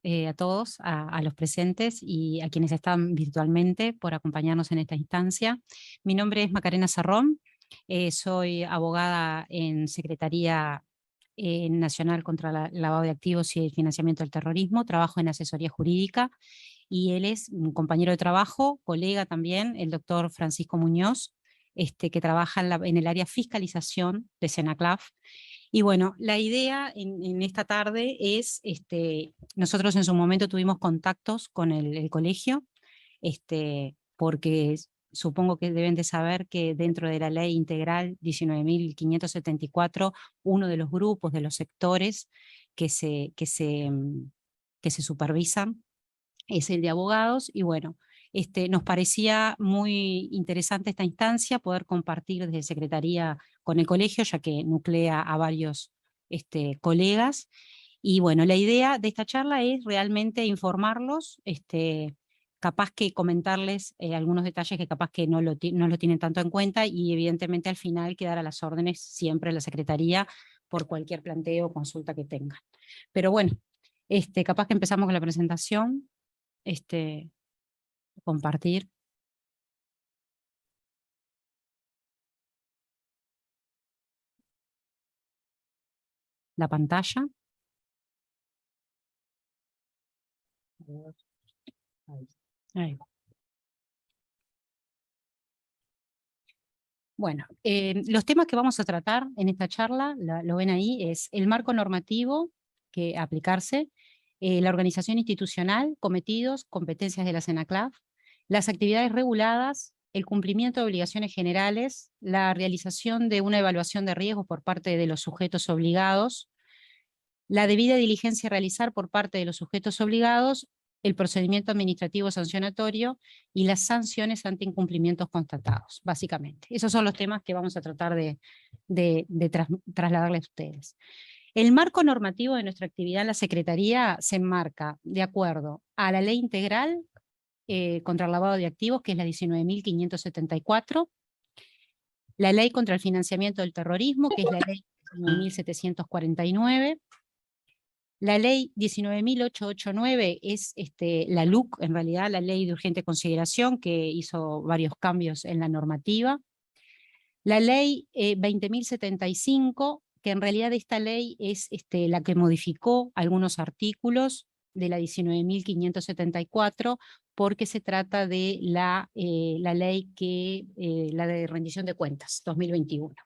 A todos, a los presentes y a quienes están virtualmente por acompañarnos en esta instancia. Mi nombre es Macarena Sarrón, soy abogada en Secretaría Nacional contra el Lavado de Activos y el Financiamiento del Terrorismo, trabajo en asesoría jurídica y él es un compañero de trabajo, colega también, el doctor Francisco Muñoz, que trabaja en el área fiscalización de SENACLAF. Y bueno, la idea en esta tarde es, nosotros en su momento tuvimos contactos con el colegio, porque supongo que deben de saber que dentro de la ley integral 19.574, uno de los grupos, de los sectores que se supervisan es el de abogados, y bueno, nos parecía muy interesante esta instancia, poder compartir desde Secretaría con el colegio, ya que nuclea a varios colegas. Y bueno, la idea de esta charla es realmente informarlos, capaz que comentarles algunos detalles que capaz que no lo tienen tanto en cuenta, y evidentemente al final quedar a las órdenes siempre en la Secretaría por cualquier planteo o consulta que tengan. Pero bueno, capaz que empezamos con la presentación. Compartir la pantalla. Ahí va. Bueno, los temas que vamos a tratar en esta charla, lo ven ahí, es el marco normativo que aplicarse, la organización institucional, cometidos, competencias de la SENACLAF, las actividades reguladas, el cumplimiento de obligaciones generales, la realización de una evaluación de riesgos por parte de los sujetos obligados, la debida diligencia a realizar por parte de los sujetos obligados, el procedimiento administrativo sancionatorio y las sanciones ante incumplimientos constatados, básicamente. Esos son los temas que vamos a tratar de trasladarles a ustedes. El marco normativo de nuestra actividad en la Secretaría se enmarca de acuerdo a la Ley Integral contra el Lavado de Activos, que es la 19.574, la Ley contra el Financiamiento del Terrorismo, que es la Ley 19.749, la ley 19.889 es la LUC, en realidad la ley de urgente consideración, que hizo varios cambios en la normativa. La ley 20.075, que en realidad esta ley es la que modificó algunos artículos de la 19.574, porque se trata de la ley la de rendición de cuentas, 2021.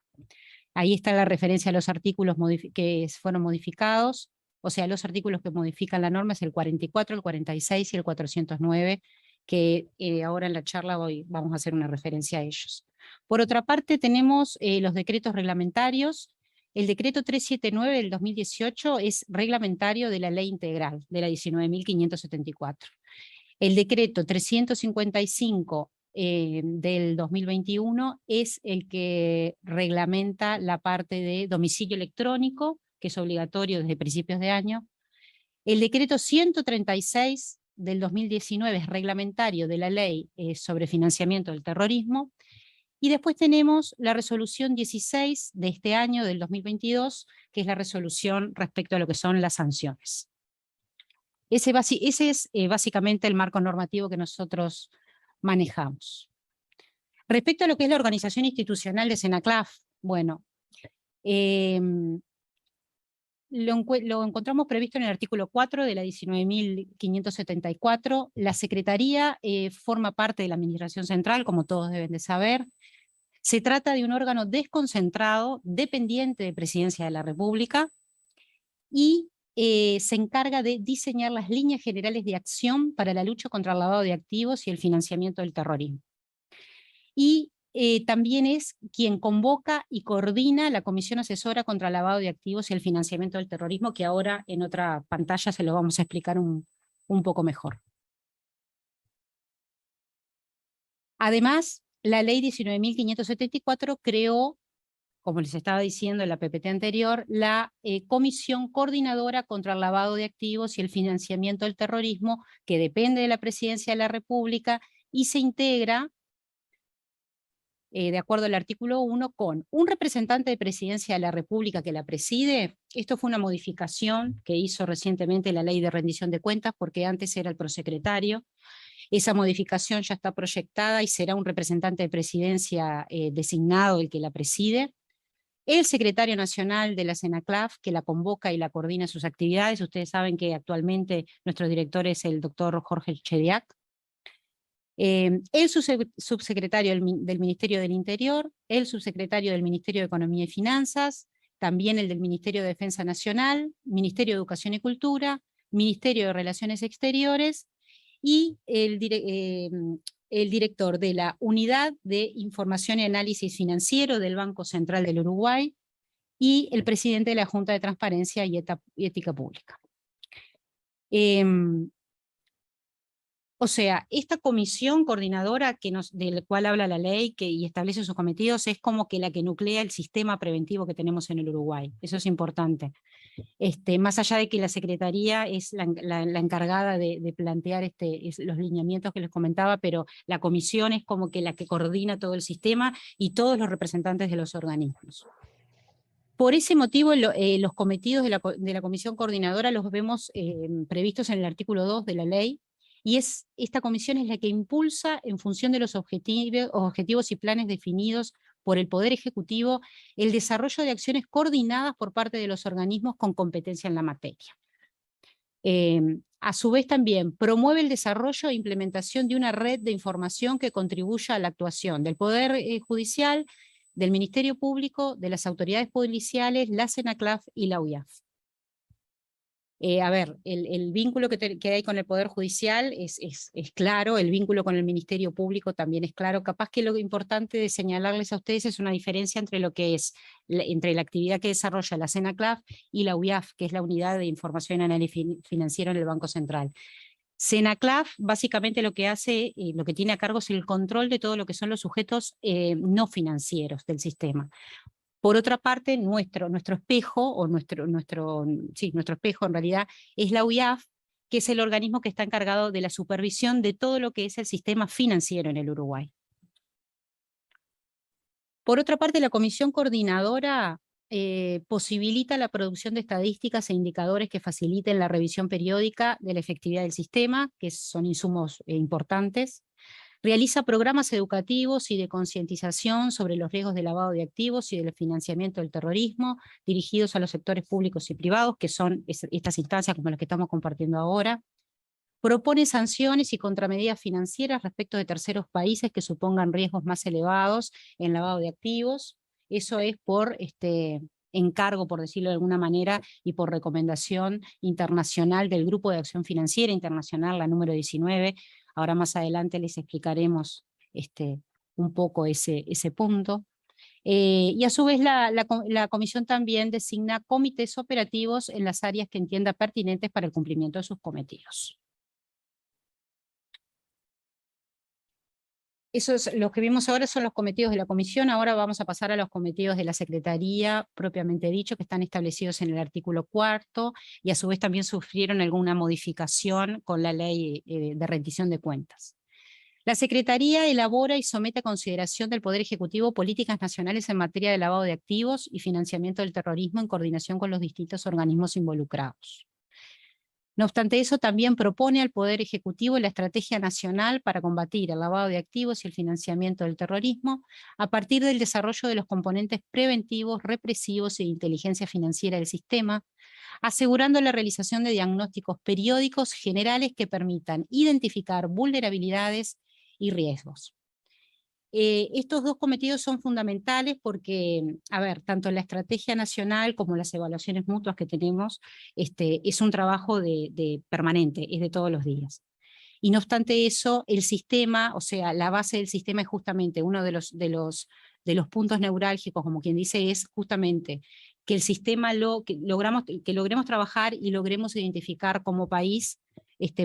Ahí está la referencia a los artículos que fueron modificados. O sea, los artículos que modifican la norma es el 44, el 46 y el 409, que ahora en la charla hoy vamos a hacer una referencia a ellos. Por otra parte, tenemos los decretos reglamentarios. El decreto 379 del 2018 es reglamentario de la ley integral, de la 19.574. El decreto 355 del 2021 es el que reglamenta la parte de domicilio electrónico, que es obligatorio desde principios de año. El decreto 136 del 2019 es reglamentario de la ley sobre financiamiento del terrorismo. Y después tenemos la resolución 16 de este año, del 2022, que es la resolución respecto a lo que son las sanciones. Ese es básicamente el marco normativo que nosotros manejamos. Respecto a lo que es la organización institucional de SENACLAF, bueno, lo encontramos previsto en el artículo 4 de la 19.574. La Secretaría forma parte de la Administración Central, como todos deben de saber. Se trata de un órgano desconcentrado, dependiente de Presidencia de la República, y se encarga de diseñar las líneas generales de acción para la lucha contra el lavado de activos y el financiamiento del terrorismo. Y también es quien convoca y coordina la Comisión Asesora contra el Lavado de Activos y el Financiamiento del Terrorismo, que ahora en otra pantalla se lo vamos a explicar un poco mejor. Además, la Ley 19.574 creó, como les estaba diciendo en la PPT anterior, la Comisión Coordinadora contra el Lavado de Activos y el Financiamiento del Terrorismo, que depende de la Presidencia de la República y se integra de acuerdo al artículo 1, con un representante de Presidencia de la República que la preside. Esto fue una modificación que hizo recientemente la Ley de Rendición de Cuentas, porque antes era el prosecretario. Esa modificación ya está proyectada y será un representante de Presidencia designado el que la preside. El secretario nacional de la CENACLAF, que la convoca y la coordina sus actividades. Ustedes saben que actualmente nuestro director es el doctor Jorge Chediak. El subsecretario del Ministerio del Interior, el subsecretario del Ministerio de Economía y Finanzas, también el del Ministerio de Defensa Nacional, Ministerio de Educación y Cultura, Ministerio de Relaciones Exteriores y el director de la Unidad de Información y Análisis Financiero del Banco Central del Uruguay y el presidente de la Junta de Transparencia y Ética Pública. O sea, esta comisión coordinadora del cual habla la ley y establece sus cometidos es como que la que nuclea el sistema preventivo que tenemos en el Uruguay. Eso es importante. Más allá de que la Secretaría es la encargada de plantear los lineamientos que les comentaba, pero la comisión es como que la que coordina todo el sistema y todos los representantes de los organismos. Por ese motivo, los cometidos de la comisión coordinadora los vemos previstos en el artículo 2 de la ley, y esta comisión es la que impulsa, en función de los objetivos y planes definidos por el Poder Ejecutivo, el desarrollo de acciones coordinadas por parte de los organismos con competencia en la materia. A su vez también promueve el desarrollo e implementación de una red de información que contribuya a la actuación del Poder Judicial, del Ministerio Público, de las autoridades policiales, la CENACLAF y la UIAF. El vínculo que hay con el Poder Judicial es claro, el vínculo con el Ministerio Público también es claro. Capaz que lo importante de señalarles a ustedes es una diferencia entre lo que es, entre la actividad que desarrolla la CENACLAF y la UIAF, que es la Unidad de Información y Análisis Financiero en el Banco Central. CENACLAF básicamente lo que hace, lo que tiene a cargo es el control de todo lo que son los sujetos no financieros del sistema. Por otra parte, nuestro espejo, o nuestro espejo en realidad, es la UIAF, que es el organismo que está encargado de la supervisión de todo lo que es el sistema financiero en el Uruguay. Por otra parte, la Comisión Coordinadora posibilita la producción de estadísticas e indicadores que faciliten la revisión periódica de la efectividad del sistema, que son insumos importantes. Realiza programas educativos y de concientización sobre los riesgos de lavado de activos y del financiamiento del terrorismo, dirigidos a los sectores públicos y privados, que son estas instancias como las que estamos compartiendo ahora. Propone sanciones y contramedidas financieras respecto de terceros países que supongan riesgos más elevados en lavado de activos. Eso es por encargo, por decirlo de alguna manera, y por recomendación internacional del Grupo de Acción Financiera Internacional, la número 19. Ahora más adelante les explicaremos un poco ese punto. Y a su vez la comisión también designa comités operativos en las áreas que entienda pertinentes para el cumplimiento de sus cometidos. Los que vimos ahora son los cometidos de la comisión. Ahora vamos a pasar a los cometidos de la Secretaría, propiamente dicho, que están establecidos en el artículo 4, y a su vez también sufrieron alguna modificación con la ley de rendición de cuentas. La Secretaría elabora y somete a consideración del Poder Ejecutivo políticas nacionales en materia de lavado de activos y financiamiento del terrorismo en coordinación con los distintos organismos involucrados. No obstante eso, también propone al Poder Ejecutivo la Estrategia Nacional para combatir el lavado de activos y el financiamiento del terrorismo a partir del desarrollo de los componentes preventivos, represivos e inteligencia financiera del sistema, asegurando la realización de diagnósticos periódicos generales que permitan identificar vulnerabilidades y riesgos. Estos dos cometidos son fundamentales porque, tanto la estrategia nacional como las evaluaciones mutuas que tenemos, es un trabajo permanente, es de todos los días. Y no obstante eso, el sistema, o sea, la base del sistema es justamente uno de los puntos neurálgicos, como quien dice, es justamente que el sistema que logremos trabajar y logremos identificar como país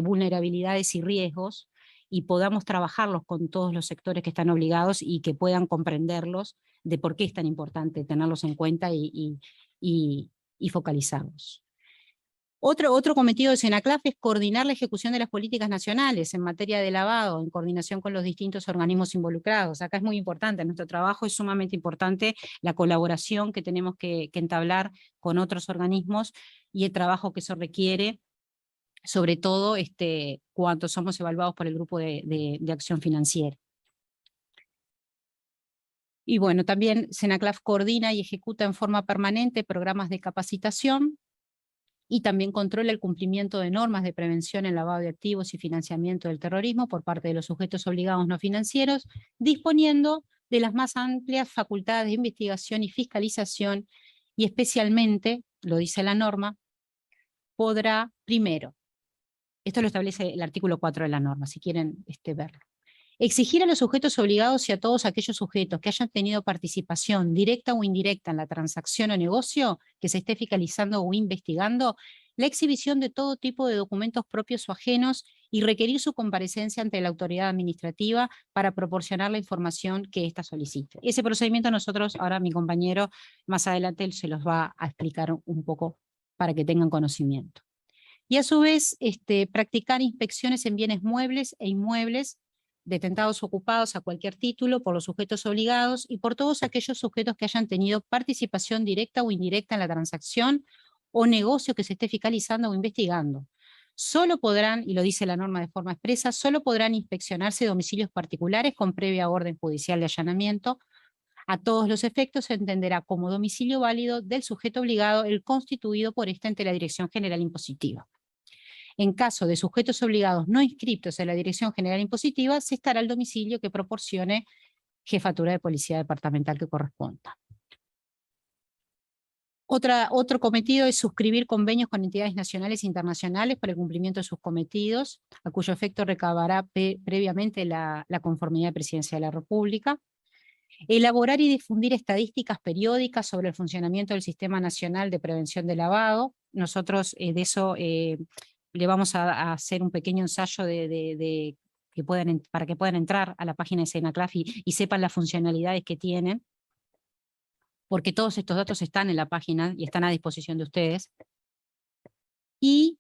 vulnerabilidades y riesgos, y podamos trabajarlos con todos los sectores que están obligados y que puedan comprenderlos de por qué es tan importante tenerlos en cuenta y focalizarlos. Otro cometido de SENACLAF es coordinar la ejecución de las políticas nacionales en materia de lavado, en coordinación con los distintos organismos involucrados. Acá es muy importante, en nuestro trabajo es sumamente importante la colaboración que tenemos que entablar con otros organismos y el trabajo que eso requiere, sobre todo cuando somos evaluados por el Grupo de Acción Financiera. Y bueno, también SENACLAF coordina y ejecuta en forma permanente programas de capacitación, y también controla el cumplimiento de normas de prevención en lavado de activos y financiamiento del terrorismo por parte de los sujetos obligados no financieros, disponiendo de las más amplias facultades de investigación y fiscalización, y especialmente, lo dice la norma, podrá, primero, esto lo establece el artículo 4 de la norma, si quieren verlo, exigir a los sujetos obligados y a todos aquellos sujetos que hayan tenido participación directa o indirecta en la transacción o negocio que se esté fiscalizando o investigando, la exhibición de todo tipo de documentos propios o ajenos y requerir su comparecencia ante la autoridad administrativa para proporcionar la información que ésta solicite. Ese procedimiento nosotros, ahora mi compañero más adelante se los va a explicar un poco para que tengan conocimiento. Y a su vez, practicar inspecciones en bienes muebles e inmuebles detentados o ocupados a cualquier título por los sujetos obligados y por todos aquellos sujetos que hayan tenido participación directa o indirecta en la transacción o negocio que se esté fiscalizando o investigando. Solo podrán, y lo dice la norma de forma expresa, solo podrán inspeccionarse domicilios particulares con previa orden judicial de allanamiento. A todos los efectos se entenderá como domicilio válido del sujeto obligado el constituido por esta ante la Dirección General Impositiva. En caso de sujetos obligados no inscriptos en la Dirección General Impositiva, se estará el domicilio que proporcione Jefatura de Policía Departamental que corresponda. Otro cometido es suscribir convenios con entidades nacionales e internacionales para el cumplimiento de sus cometidos, a cuyo efecto recabará previamente la conformidad de Presidencia de la República. Elaborar y difundir estadísticas periódicas sobre el funcionamiento del Sistema Nacional de Prevención de Lavado. Nosotros de eso le vamos a hacer un pequeño ensayo para que puedan entrar a la página de SENACLAF y sepan las funcionalidades que tienen, porque todos estos datos están en la página y están a disposición de ustedes. Y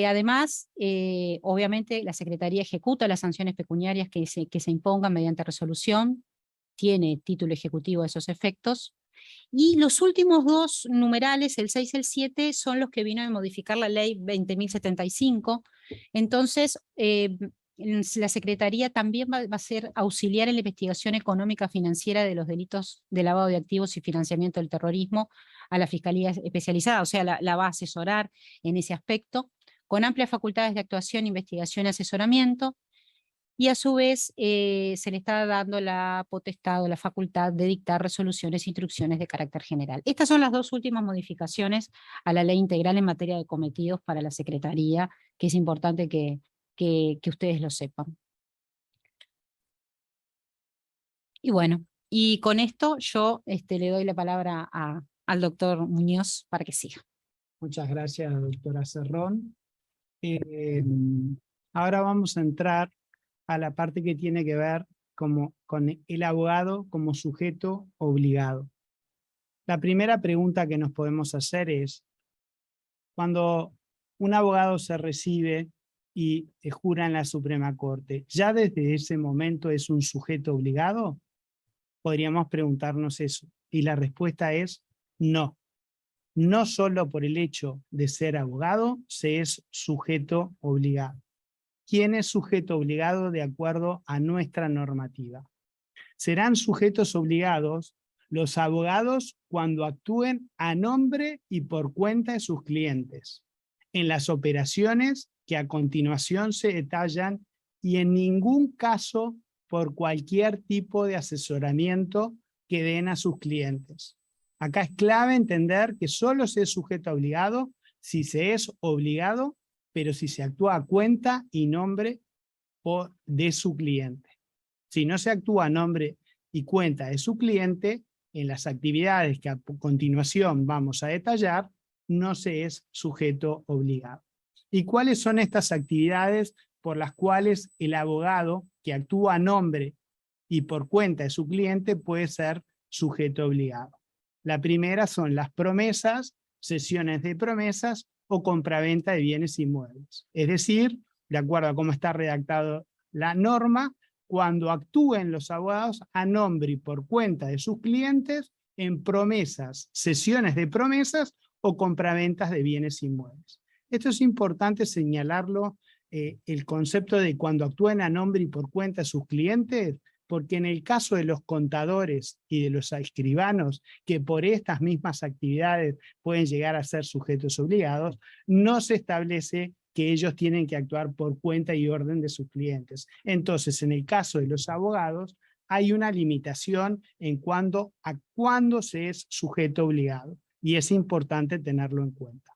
además, obviamente, la Secretaría ejecuta las sanciones pecuniarias que se impongan mediante resolución, tiene título ejecutivo a esos efectos. Y los últimos dos numerales, el 6 y el 7, son los que vino a modificar la ley 20.075. Entonces, la Secretaría también va a ser auxiliar en la investigación económica financiera de los delitos de lavado de activos y financiamiento del terrorismo a la Fiscalía Especializada, o sea, la va a asesorar en ese aspecto, con amplias facultades de actuación, investigación y asesoramiento. Y a su vez se le está dando la potestad o la facultad de dictar resoluciones e instrucciones de carácter general. Estas son las dos últimas modificaciones a la ley integral en materia de cometidos para la Secretaría, que es importante que ustedes lo sepan. Y bueno, y con esto yo le doy la palabra al doctor Muñoz para que siga. Muchas gracias, doctora Cerrón. Ahora vamos a entrar a la parte que tiene que ver con el abogado como sujeto obligado. La primera pregunta que nos podemos hacer es, cuando un abogado se recibe y jura en la Suprema Corte, ¿ya desde ese momento es un sujeto obligado? Podríamos preguntarnos eso. Y la respuesta es no. No solo por el hecho de ser abogado se es sujeto obligado. ¿Quién es sujeto obligado de acuerdo a nuestra normativa? Serán sujetos obligados los abogados cuando actúen a nombre y por cuenta de sus clientes, en las operaciones que a continuación se detallan y en ningún caso por cualquier tipo de asesoramiento que den a sus clientes. Acá es clave entender que solo se es sujeto obligado si se es obligado, pero si se actúa a cuenta y nombre de su cliente. Si no se actúa a nombre y cuenta de su cliente, en las actividades que a continuación vamos a detallar, no se es sujeto obligado. ¿Y cuáles son estas actividades por las cuales el abogado que actúa a nombre y por cuenta de su cliente puede ser sujeto obligado? La primera son las promesas, sesiones de promesas o compraventa de bienes inmuebles. Es decir, de acuerdo a cómo está redactado la norma, cuando actúen los abogados a nombre y por cuenta de sus clientes en promesas, cesiones de promesas o compraventas de bienes inmuebles. Esto es importante señalarlo, el concepto de cuando actúen a nombre y por cuenta de sus clientes, porque en el caso de los contadores y de los escribanos, que por estas mismas actividades pueden llegar a ser sujetos obligados, no se establece que ellos tienen que actuar por cuenta y orden de sus clientes. Entonces, en el caso de los abogados, hay una limitación en cuanto a cuándo se es sujeto obligado, y es importante tenerlo en cuenta.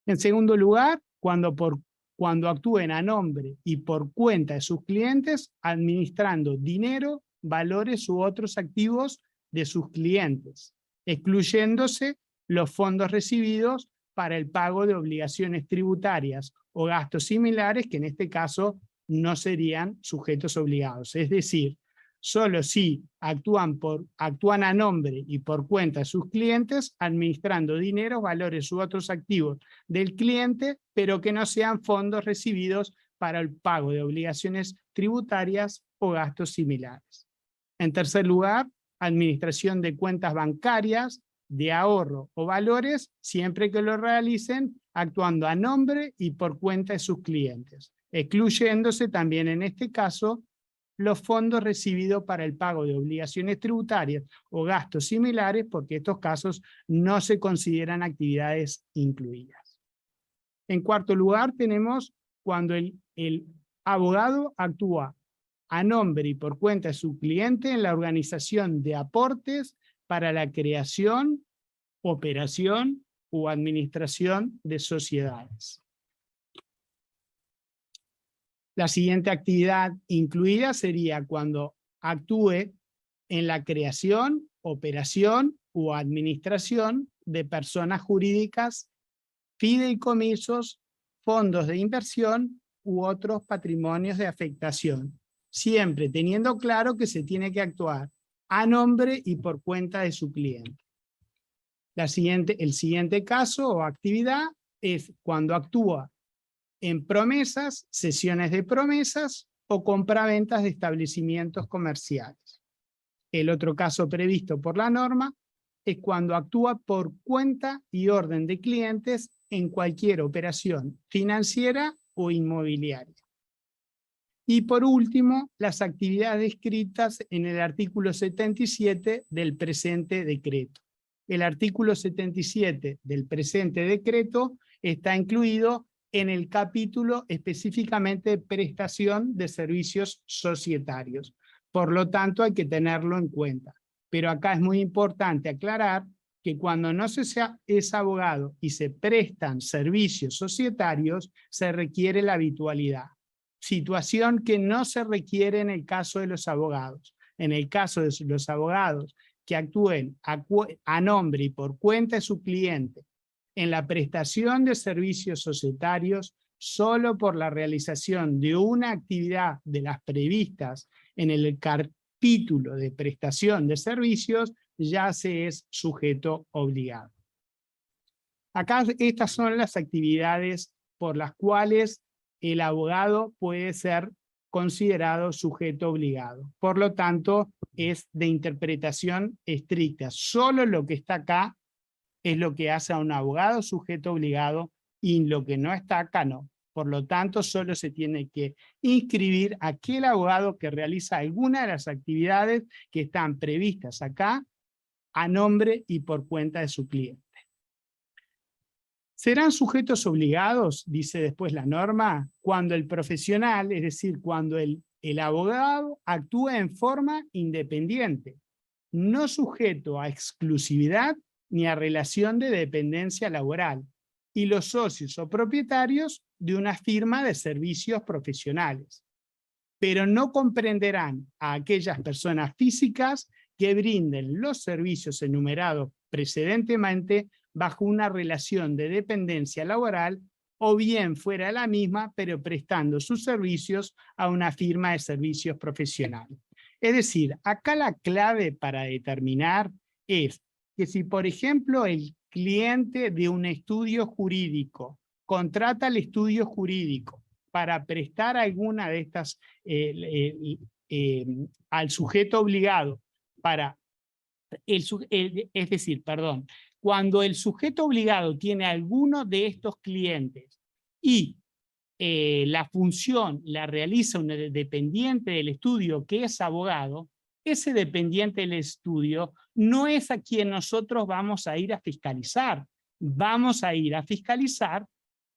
En segundo lugar, cuando actúen a nombre y por cuenta de sus clientes, administrando dinero, valores u otros activos de sus clientes, excluyéndose los fondos recibidos para el pago de obligaciones tributarias o gastos similares que en este caso no serían sujetos obligados. Es decir, solo si actúan a nombre y por cuenta de sus clientes, administrando dinero, valores u otros activos del cliente, pero que no sean fondos recibidos para el pago de obligaciones tributarias o gastos similares. En tercer lugar, administración de cuentas bancarias, de ahorro o valores, siempre que lo realicen actuando a nombre y por cuenta de sus clientes, excluyéndose también en este caso los fondos recibidos para el pago de obligaciones tributarias o gastos similares, porque estos casos no se consideran actividades incluidas. En cuarto lugar, tenemos cuando el abogado actúa a nombre y por cuenta de su cliente en la organización de aportes para la creación, operación o administración de sociedades. La siguiente actividad incluida sería cuando actúe en la creación, operación o administración de personas jurídicas, fideicomisos, fondos de inversión u otros patrimonios de afectación, siempre teniendo claro que se tiene que actuar a nombre y por cuenta de su cliente. El siguiente caso o actividad es cuando actúa en promesas, cesiones de promesas o compraventas de establecimientos comerciales. El otro caso previsto por la norma es cuando actúa por cuenta y orden de clientes en cualquier operación financiera o inmobiliaria. Y por último, las actividades descritas en el artículo 77 del presente decreto. El artículo 77 del presente decreto está incluido en el capítulo específicamente de prestación de servicios societarios. Por lo tanto, hay que tenerlo en cuenta. Pero acá es muy importante aclarar que cuando no se es abogado y se prestan servicios societarios, se requiere la habitualidad. Situación que no se requiere en el caso de los abogados. En el caso de los abogados que actúen a nombre y por cuenta de su cliente en la prestación de servicios societarios, solo por la realización de una actividad de las previstas en el capítulo de prestación de servicios, ya se es sujeto obligado. Acá estas son las actividades por las cuales el abogado puede ser considerado sujeto obligado. Por lo tanto, es de interpretación estricta. Solo lo que está acá es lo que hace a un abogado sujeto obligado y lo que no está acá no. Por lo tanto, solo se tiene que inscribir aquel abogado que realiza alguna de las actividades que están previstas acá a nombre y por cuenta de su cliente. Serán sujetos obligados, dice después la norma, cuando el profesional, es decir, cuando el abogado actúe en forma independiente, no sujeto a exclusividad ni a relación de dependencia laboral, y los socios o propietarios de una firma de servicios profesionales. Pero no comprenderán a aquellas personas físicas que brinden los servicios enumerados precedentemente bajo una relación de dependencia laboral o bien fuera la misma, pero prestando sus servicios a una firma de servicios profesionales. Es decir, acá la clave para determinar es que si, por ejemplo, el cliente de un estudio jurídico contrata el estudio jurídico para prestar alguna de estas al sujeto obligado para es decir, perdón, cuando el sujeto obligado tiene alguno de estos clientes y la función la realiza un dependiente del estudio que es abogado, ese dependiente del estudio no es a quien nosotros vamos a ir a fiscalizar. Vamos a ir a fiscalizar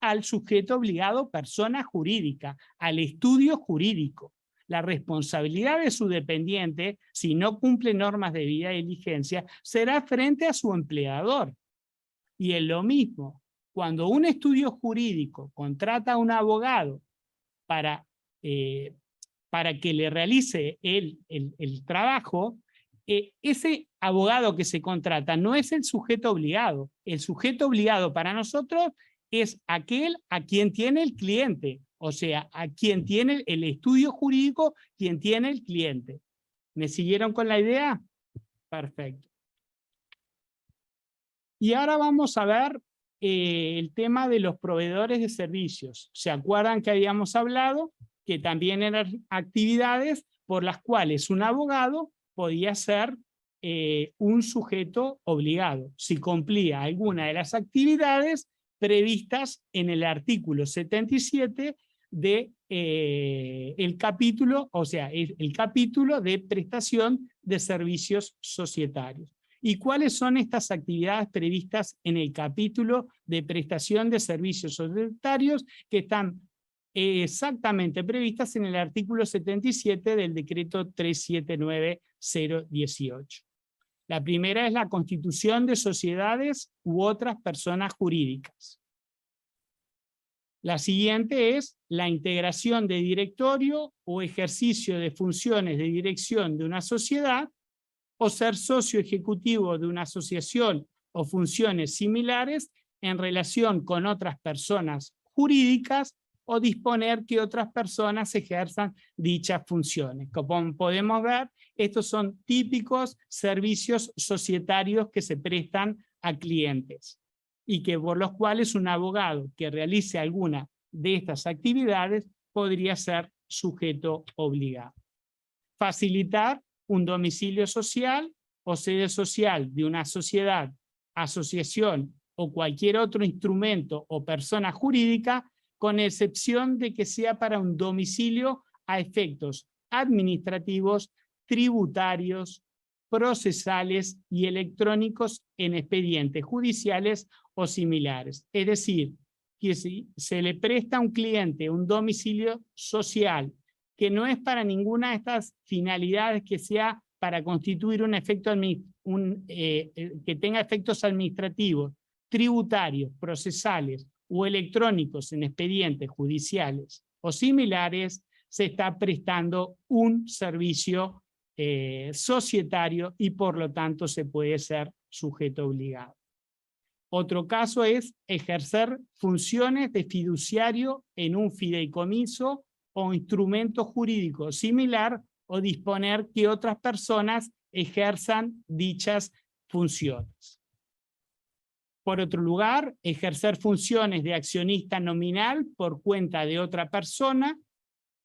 al sujeto obligado, persona jurídica, al estudio jurídico. La responsabilidad de su dependiente, si no cumple normas de debida diligencia, será frente a su empleador. Y es lo mismo, cuando un estudio jurídico contrata a un abogado para que le realice el trabajo, ese abogado que se contrata no es el sujeto obligado. El sujeto obligado para nosotros es aquel a quien tiene el cliente, o sea, a quien tiene el estudio jurídico, quien tiene el cliente. ¿Me siguieron con la idea? Perfecto. Y ahora vamos a ver el tema de los proveedores de servicios. ¿Se acuerdan que habíamos hablado que también eran actividades por las cuales un abogado podía ser un sujeto obligado si cumplía alguna de las actividades previstas en el artículo 77 de el capítulo, o sea, el capítulo de prestación de servicios societarios. ¿Y cuáles son estas actividades previstas en el capítulo de prestación de servicios societarios que están exactamente previstas en el artículo 77 del decreto 379-018? La primera es la constitución de sociedades u otras personas jurídicas. La siguiente es la integración de directorio o ejercicio de funciones de dirección de una sociedad o ser socio ejecutivo de una asociación o funciones similares en relación con otras personas jurídicas o disponer que otras personas ejerzan dichas funciones. Como podemos ver, estos son típicos servicios societarios que se prestan a clientes y que por los cuales un abogado que realice alguna de estas actividades podría ser sujeto obligado. Facilitar un domicilio social o sede social de una sociedad, asociación o cualquier otro instrumento o persona jurídica, con excepción de que sea para un domicilio a efectos administrativos, tributarios, procesales y electrónicos en expedientes judiciales o similares. Es decir, que si se le presta a un cliente un domicilio social que no es para ninguna de estas finalidades que sea para constituir un efecto que tenga efectos administrativos, tributarios, procesales o electrónicos en expedientes judiciales o similares, se está prestando un servicio societario y por lo tanto se puede ser sujeto obligado. Otro caso es ejercer funciones de fiduciario en un fideicomiso o instrumento jurídico similar o disponer que otras personas ejerzan dichas funciones. Por otro lugar, ejercer funciones de accionista nominal por cuenta de otra persona,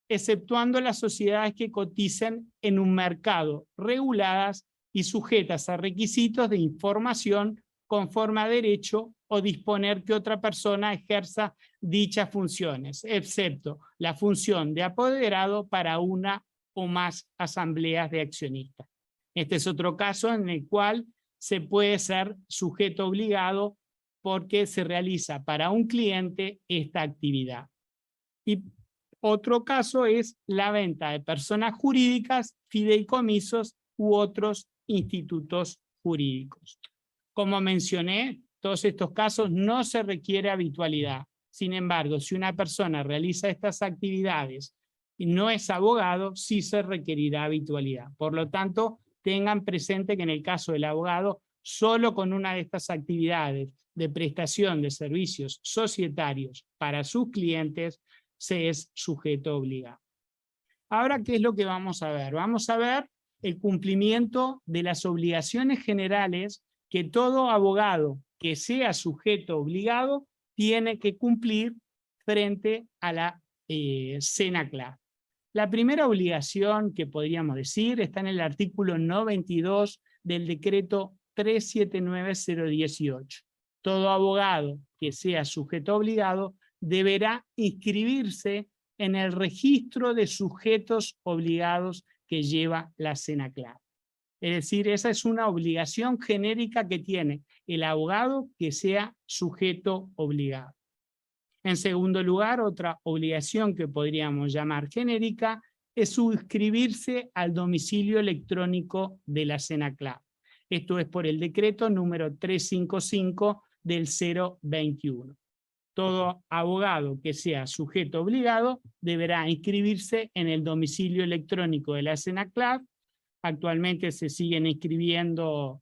exceptuando las sociedades que coticen en un mercado reguladas y sujetas a requisitos de información conforme a derecho o disponer que otra persona ejerza dichas funciones, excepto la función de apoderado para una o más asambleas de accionistas. Este es otro caso en el cual se puede ser sujeto obligado porque se realiza para un cliente esta actividad. Y otro caso es la venta de personas jurídicas, fideicomisos u otros institutos jurídicos. Como mencioné, todos estos casos no se requiere habitualidad. Sin embargo, si una persona realiza estas actividades y no es abogado, sí se requerirá habitualidad. Por lo tanto, tengan presente que en el caso del abogado, solo con una de estas actividades de prestación de servicios societarios para sus clientes, se es sujeto obligado. Ahora, ¿qué es lo que vamos a ver? Vamos a ver el cumplimiento de las obligaciones generales que todo abogado que sea sujeto obligado tiene que cumplir frente a la SENACLAB. La primera obligación que podríamos decir está en el artículo 92 del decreto 379-018. Todo abogado que sea sujeto obligado deberá inscribirse en el registro de sujetos obligados que lleva la SENACLAB. Es decir, esa es una obligación genérica que tiene el abogado que sea sujeto obligado. En segundo lugar, otra obligación que podríamos llamar genérica es suscribirse al domicilio electrónico de la SENACLAB. Esto es por el decreto número 355 del 021. Todo abogado que sea sujeto obligado deberá inscribirse en el domicilio electrónico de la SENACLAB. Actualmente se siguen inscribiendo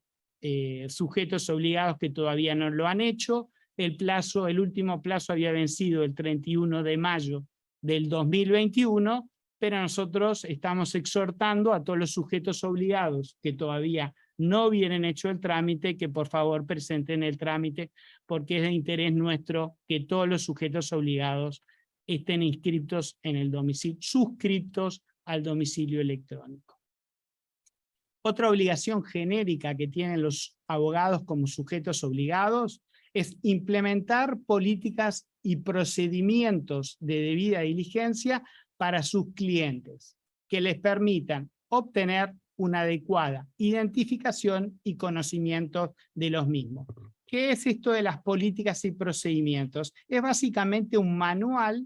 sujetos obligados que todavía no lo han hecho. El último plazo había vencido el 31 de mayo del 2021, pero nosotros estamos exhortando a todos los sujetos obligados que todavía no vienen hecho el trámite, que por favor presenten el trámite, porque es de interés nuestro que todos los sujetos obligados estén inscritos en el domicilio, suscriptos al domicilio electrónico. Otra obligación genérica que tienen los abogados como sujetos obligados es implementar políticas y procedimientos de debida diligencia para sus clientes, que les permitan obtener una adecuada identificación y conocimiento de los mismos. ¿Qué es esto de las políticas y procedimientos? Es básicamente un manual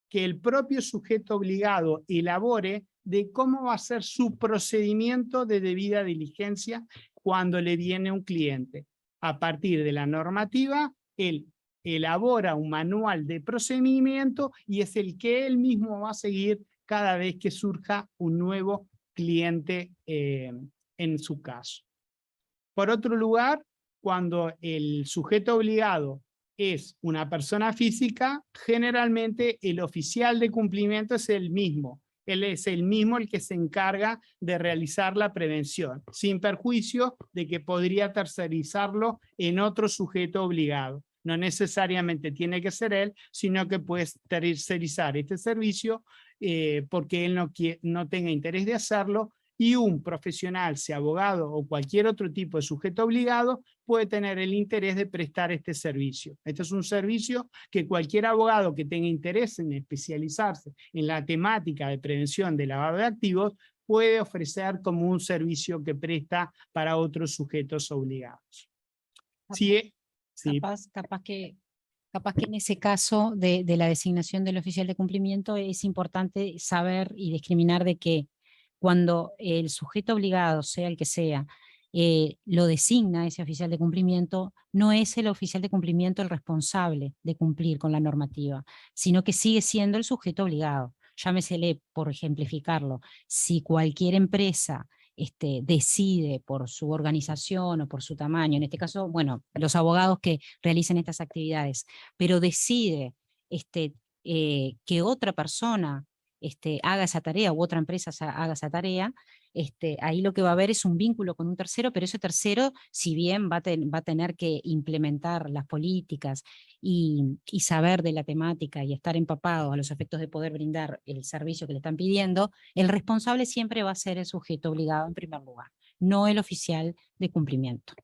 que el propio sujeto obligado elabore de cómo va a ser su procedimiento de debida diligencia cuando le viene un cliente. A partir de la normativa, él elabora un manual de procedimiento y es el que él mismo va a seguir cada vez que surja un nuevo cliente en su caso. Por otro lugar, cuando el sujeto obligado es una persona física, generalmente el oficial de cumplimiento es el mismo. Él es el mismo el que se encarga de realizar la prevención, sin perjuicio de que podría tercerizarlo en otro sujeto obligado. No necesariamente tiene que ser él, sino que puede tercerizar este servicio porque él no tenga interés de hacerlo, y un profesional, sea abogado o cualquier otro tipo de sujeto obligado, puede tener el interés de prestar este servicio. Este es un servicio que cualquier abogado que tenga interés en especializarse en la temática de prevención de lavado de activos puede ofrecer como un servicio que presta para otros sujetos obligados. Sí, Capaz que en ese caso de la designación del oficial de cumplimiento es importante saber y discriminar de que cuando el sujeto obligado, sea el que sea, lo designa ese oficial de cumplimiento, no es el oficial de cumplimiento el responsable de cumplir con la normativa, sino que sigue siendo el sujeto obligado. Llámesele, por ejemplificarlo, si cualquier empresa decide por su organización o por su tamaño, en este caso, bueno, los abogados que realicen estas actividades, pero decide que otra persona haga esa tarea u otra empresa haga esa tarea, ahí lo que va a haber es un vínculo con un tercero, pero ese tercero, si bien va a tener que implementar las políticas y saber de la temática y estar empapado a los efectos de poder brindar el servicio que le están pidiendo, el responsable siempre va a ser el sujeto obligado en primer lugar, no el oficial de cumplimiento.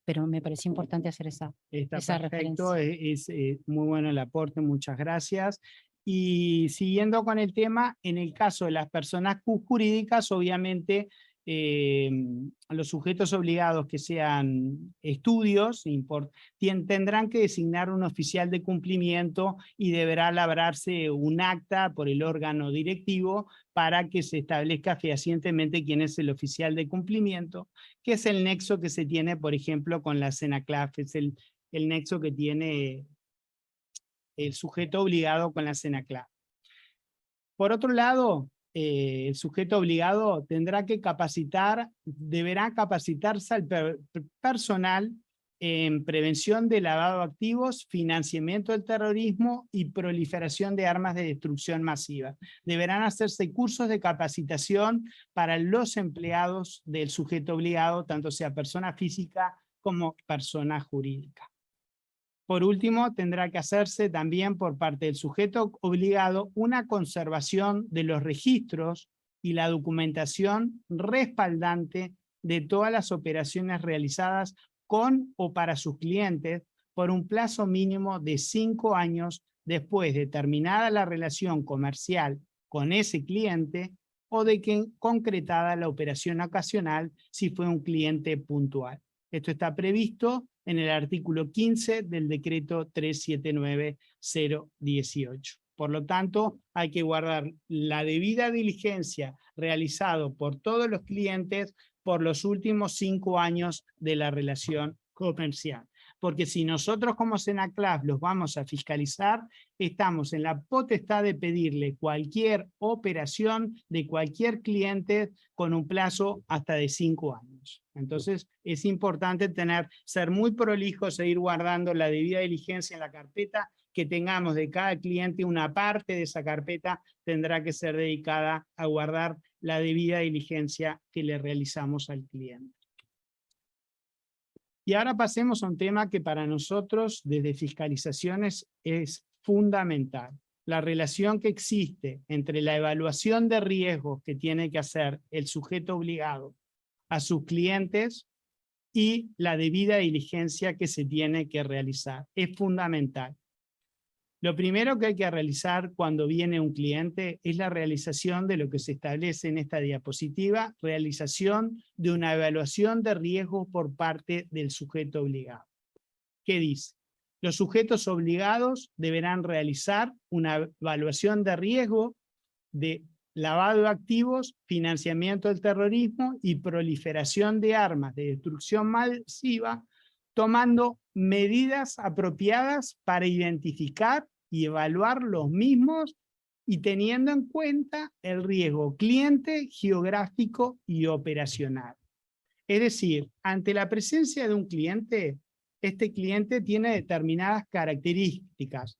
Pero me parece importante hacer esa perfecto, referencia. es muy bueno el aporte, muchas gracias. Y siguiendo con el tema, en el caso de las personas jurídicas, obviamente los sujetos obligados que sean estudios tendrán que designar un oficial de cumplimiento y deberá labrarse un acta por el órgano directivo para que se establezca fehacientemente quién es el oficial de cumplimiento, que es el nexo que se tiene, por ejemplo, con la SENACLAB, es el nexo que tiene el sujeto obligado con la SENACLAB. Por otro lado, el sujeto obligado deberá capacitarse al personal en prevención de lavado de activos, financiamiento del terrorismo y proliferación de armas de destrucción masiva. Deberán hacerse cursos de capacitación para los empleados del sujeto obligado, tanto sea persona física como persona jurídica. Por último, tendrá que hacerse también por parte del sujeto obligado una conservación de los registros y la documentación respaldante de todas las operaciones realizadas con o para sus clientes por un plazo mínimo de 5 años después de terminada la relación comercial con ese cliente o de que concretada la operación ocasional si fue un cliente puntual. Esto está previsto en el artículo 15 del decreto 379-018. Por lo tanto, hay que guardar la debida diligencia realizado por todos los clientes por los últimos 5 años de la relación comercial. Porque si nosotros como Senaclaf los vamos a fiscalizar, estamos en la potestad de pedirle cualquier operación de cualquier cliente con un plazo hasta de 5 años. Entonces es importante ser muy prolijos e ir guardando la debida diligencia en la carpeta, que tengamos de cada cliente una parte de esa carpeta tendrá que ser dedicada a guardar la debida diligencia que le realizamos al cliente. Y ahora pasemos a un tema que para nosotros desde fiscalizaciones es fundamental. La relación que existe entre la evaluación de riesgos que tiene que hacer el sujeto obligado a sus clientes y la debida diligencia que se tiene que realizar. Es fundamental. Lo primero que hay que realizar cuando viene un cliente es la realización de lo que se establece en esta diapositiva, realización de una evaluación de riesgo por parte del sujeto obligado. ¿Qué dice? Los sujetos obligados deberán realizar una evaluación de riesgo de lavado de activos, financiamiento del terrorismo y proliferación de armas de destrucción masiva, tomando medidas apropiadas para identificar y evaluar los mismos y teniendo en cuenta el riesgo cliente, geográfico y operacional. Es decir, ante la presencia de un cliente, este cliente tiene determinadas características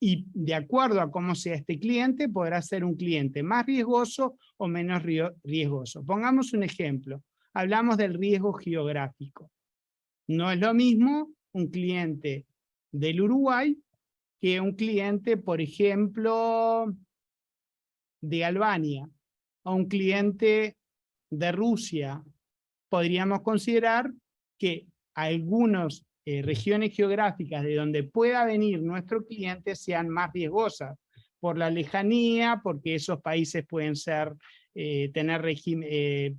y de acuerdo a cómo sea este cliente, podrá ser un cliente más riesgoso o menos riesgoso. Pongamos un ejemplo. Hablamos del riesgo geográfico. No es lo mismo un cliente del Uruguay que un cliente, por ejemplo, de Albania, o un cliente de Rusia. Podríamos considerar que algunas regiones geográficas de donde pueda venir nuestro cliente sean más riesgosas por la lejanía, porque esos países pueden ser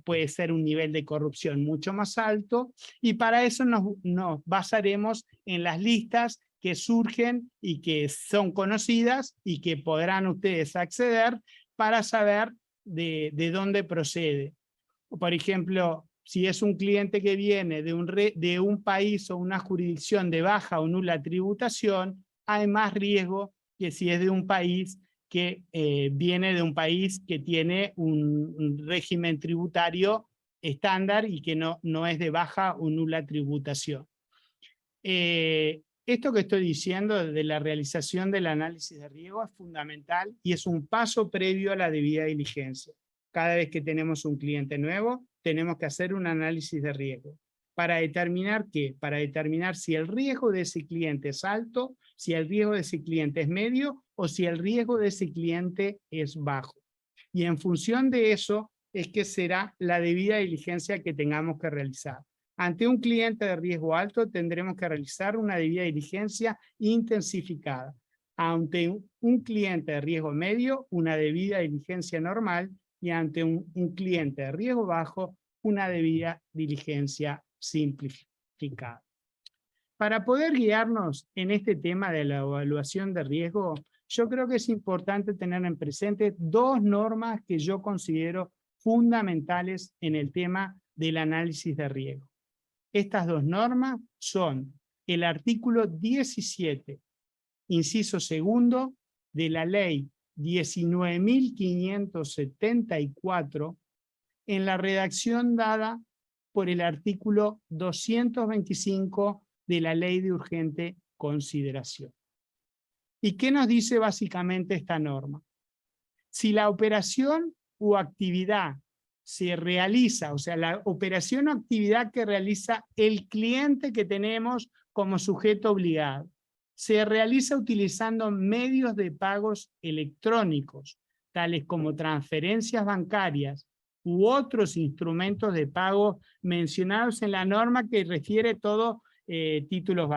puede ser un nivel de corrupción mucho más alto, y para eso nos basaremos en las listas que surgen y que son conocidas y que podrán ustedes acceder para saber de dónde procede. Por ejemplo, si es un cliente que viene de un país o una jurisdicción de baja o nula tributación, hay más riesgo que si es de un país que viene de un país que tiene un régimen tributario estándar y que no es de baja o nula tributación. Esto que estoy diciendo de la realización del análisis de riesgo es fundamental y es un paso previo a la debida diligencia. Cada vez que tenemos un cliente nuevo, tenemos que hacer un análisis de riesgo. ¿Para determinar qué? Para determinar si el riesgo de ese cliente es alto, si el riesgo de ese cliente es medio o si el riesgo de ese cliente es bajo. Y en función de eso es que será la debida diligencia que tengamos que realizar. Ante un cliente de riesgo alto tendremos que realizar una debida diligencia intensificada. Ante un cliente de riesgo medio, una debida diligencia normal, y ante un cliente de riesgo bajo, una debida diligencia simplificada. Para poder guiarnos en este tema de la evaluación de riesgo, yo creo que es importante tener en presente dos normas que yo considero fundamentales en el tema del análisis de riesgo. Estas dos normas son el artículo 17, inciso segundo, de la ley 19.574, en la redacción dada por el artículo 225 de la ley de urgente consideración. ¿Y qué nos dice básicamente esta norma? Si la operación o actividad se realiza, o sea, la operación o actividad que realiza el cliente que tenemos como sujeto obligado. Se realiza utilizando medios de pagos electrónicos, tales como transferencias bancarias u otros instrumentos de pago mencionados en la norma que refiere todo títulos,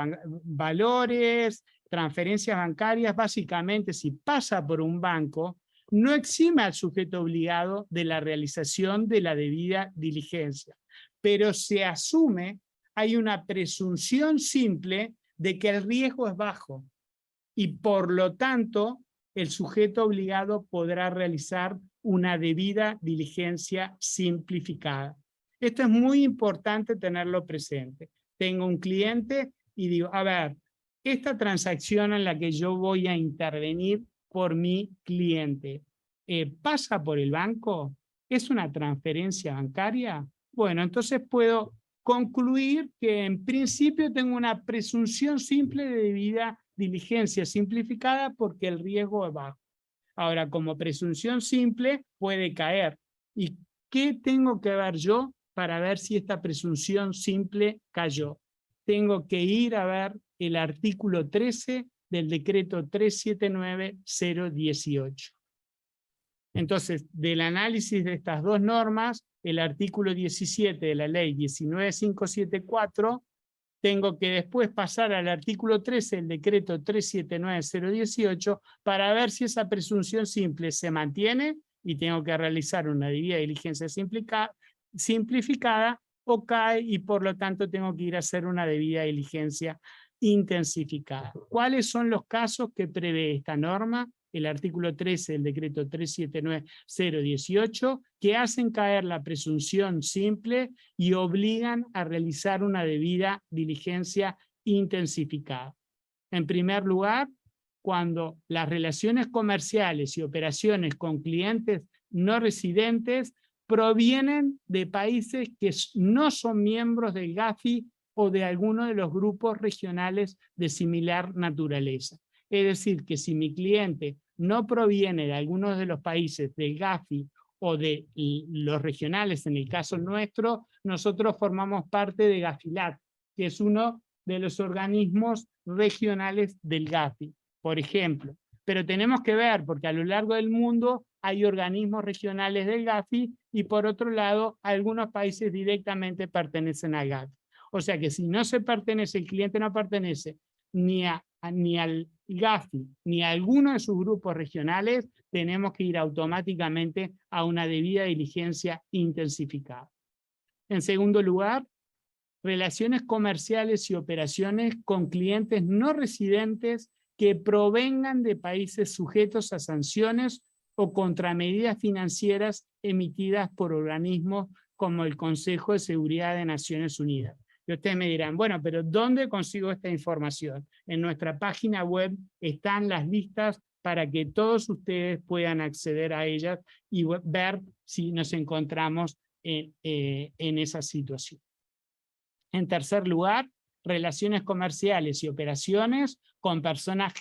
valores, transferencias bancarias. Básicamente, si pasa por un banco, no exime al sujeto obligado de la realización de la debida diligencia, pero se asume, hay una presunción simple de que el riesgo es bajo y por lo tanto el sujeto obligado podrá realizar una debida diligencia simplificada. Esto es muy importante tenerlo presente. Tengo un cliente y digo, a ver, esta transacción en la que yo voy a intervenir por mi cliente, ¿pasa por el banco? ¿Es una transferencia bancaria? Bueno, entonces puedo concluir que en principio tengo una presunción simple de debida diligencia simplificada porque el riesgo es bajo. Ahora, como presunción simple puede caer. ¿Y qué tengo que ver yo para ver si esta presunción simple cayó? Tengo que ir a ver el artículo 13 del decreto 379-018. Entonces, del análisis de estas dos normas, el artículo 17 de la ley 19574, tengo que después pasar al artículo 13 del decreto 379-018 para ver si esa presunción simple se mantiene y tengo que realizar una debida diligencia simplificada o cae y por lo tanto tengo que ir a hacer una debida diligencia intensificada. ¿Cuáles son los casos que prevé esta norma? El artículo 13 del decreto 379-018, que hacen caer la presunción simple y obligan a realizar una debida diligencia intensificada. En primer lugar, cuando las relaciones comerciales y operaciones con clientes no residentes provienen de países que no son miembros del GAFI o de alguno de los grupos regionales de similar naturaleza. Es decir, que si mi cliente no proviene de algunos de los países del GAFI o de los regionales, en el caso nuestro, nosotros formamos parte de GAFILAT, que es uno de los organismos regionales del GAFI, por ejemplo. Pero tenemos que ver, porque a lo largo del mundo hay organismos regionales del GAFI y por otro lado, algunos países directamente pertenecen al GAFI. O sea que si no se pertenece, el cliente no pertenece ni al GAFI ni a alguno de sus grupos regionales, tenemos que ir automáticamente a una debida diligencia intensificada. En segundo lugar, relaciones comerciales y operaciones con clientes no residentes que provengan de países sujetos a sanciones o contramedidas financieras emitidas por organismos como el Consejo de Seguridad de Naciones Unidas. Y ustedes me dirán, bueno, pero ¿dónde consigo esta información? En nuestra página web están las listas para que todos ustedes puedan acceder a ellas y ver si nos encontramos en esa situación. En tercer lugar, relaciones comerciales y operaciones con personas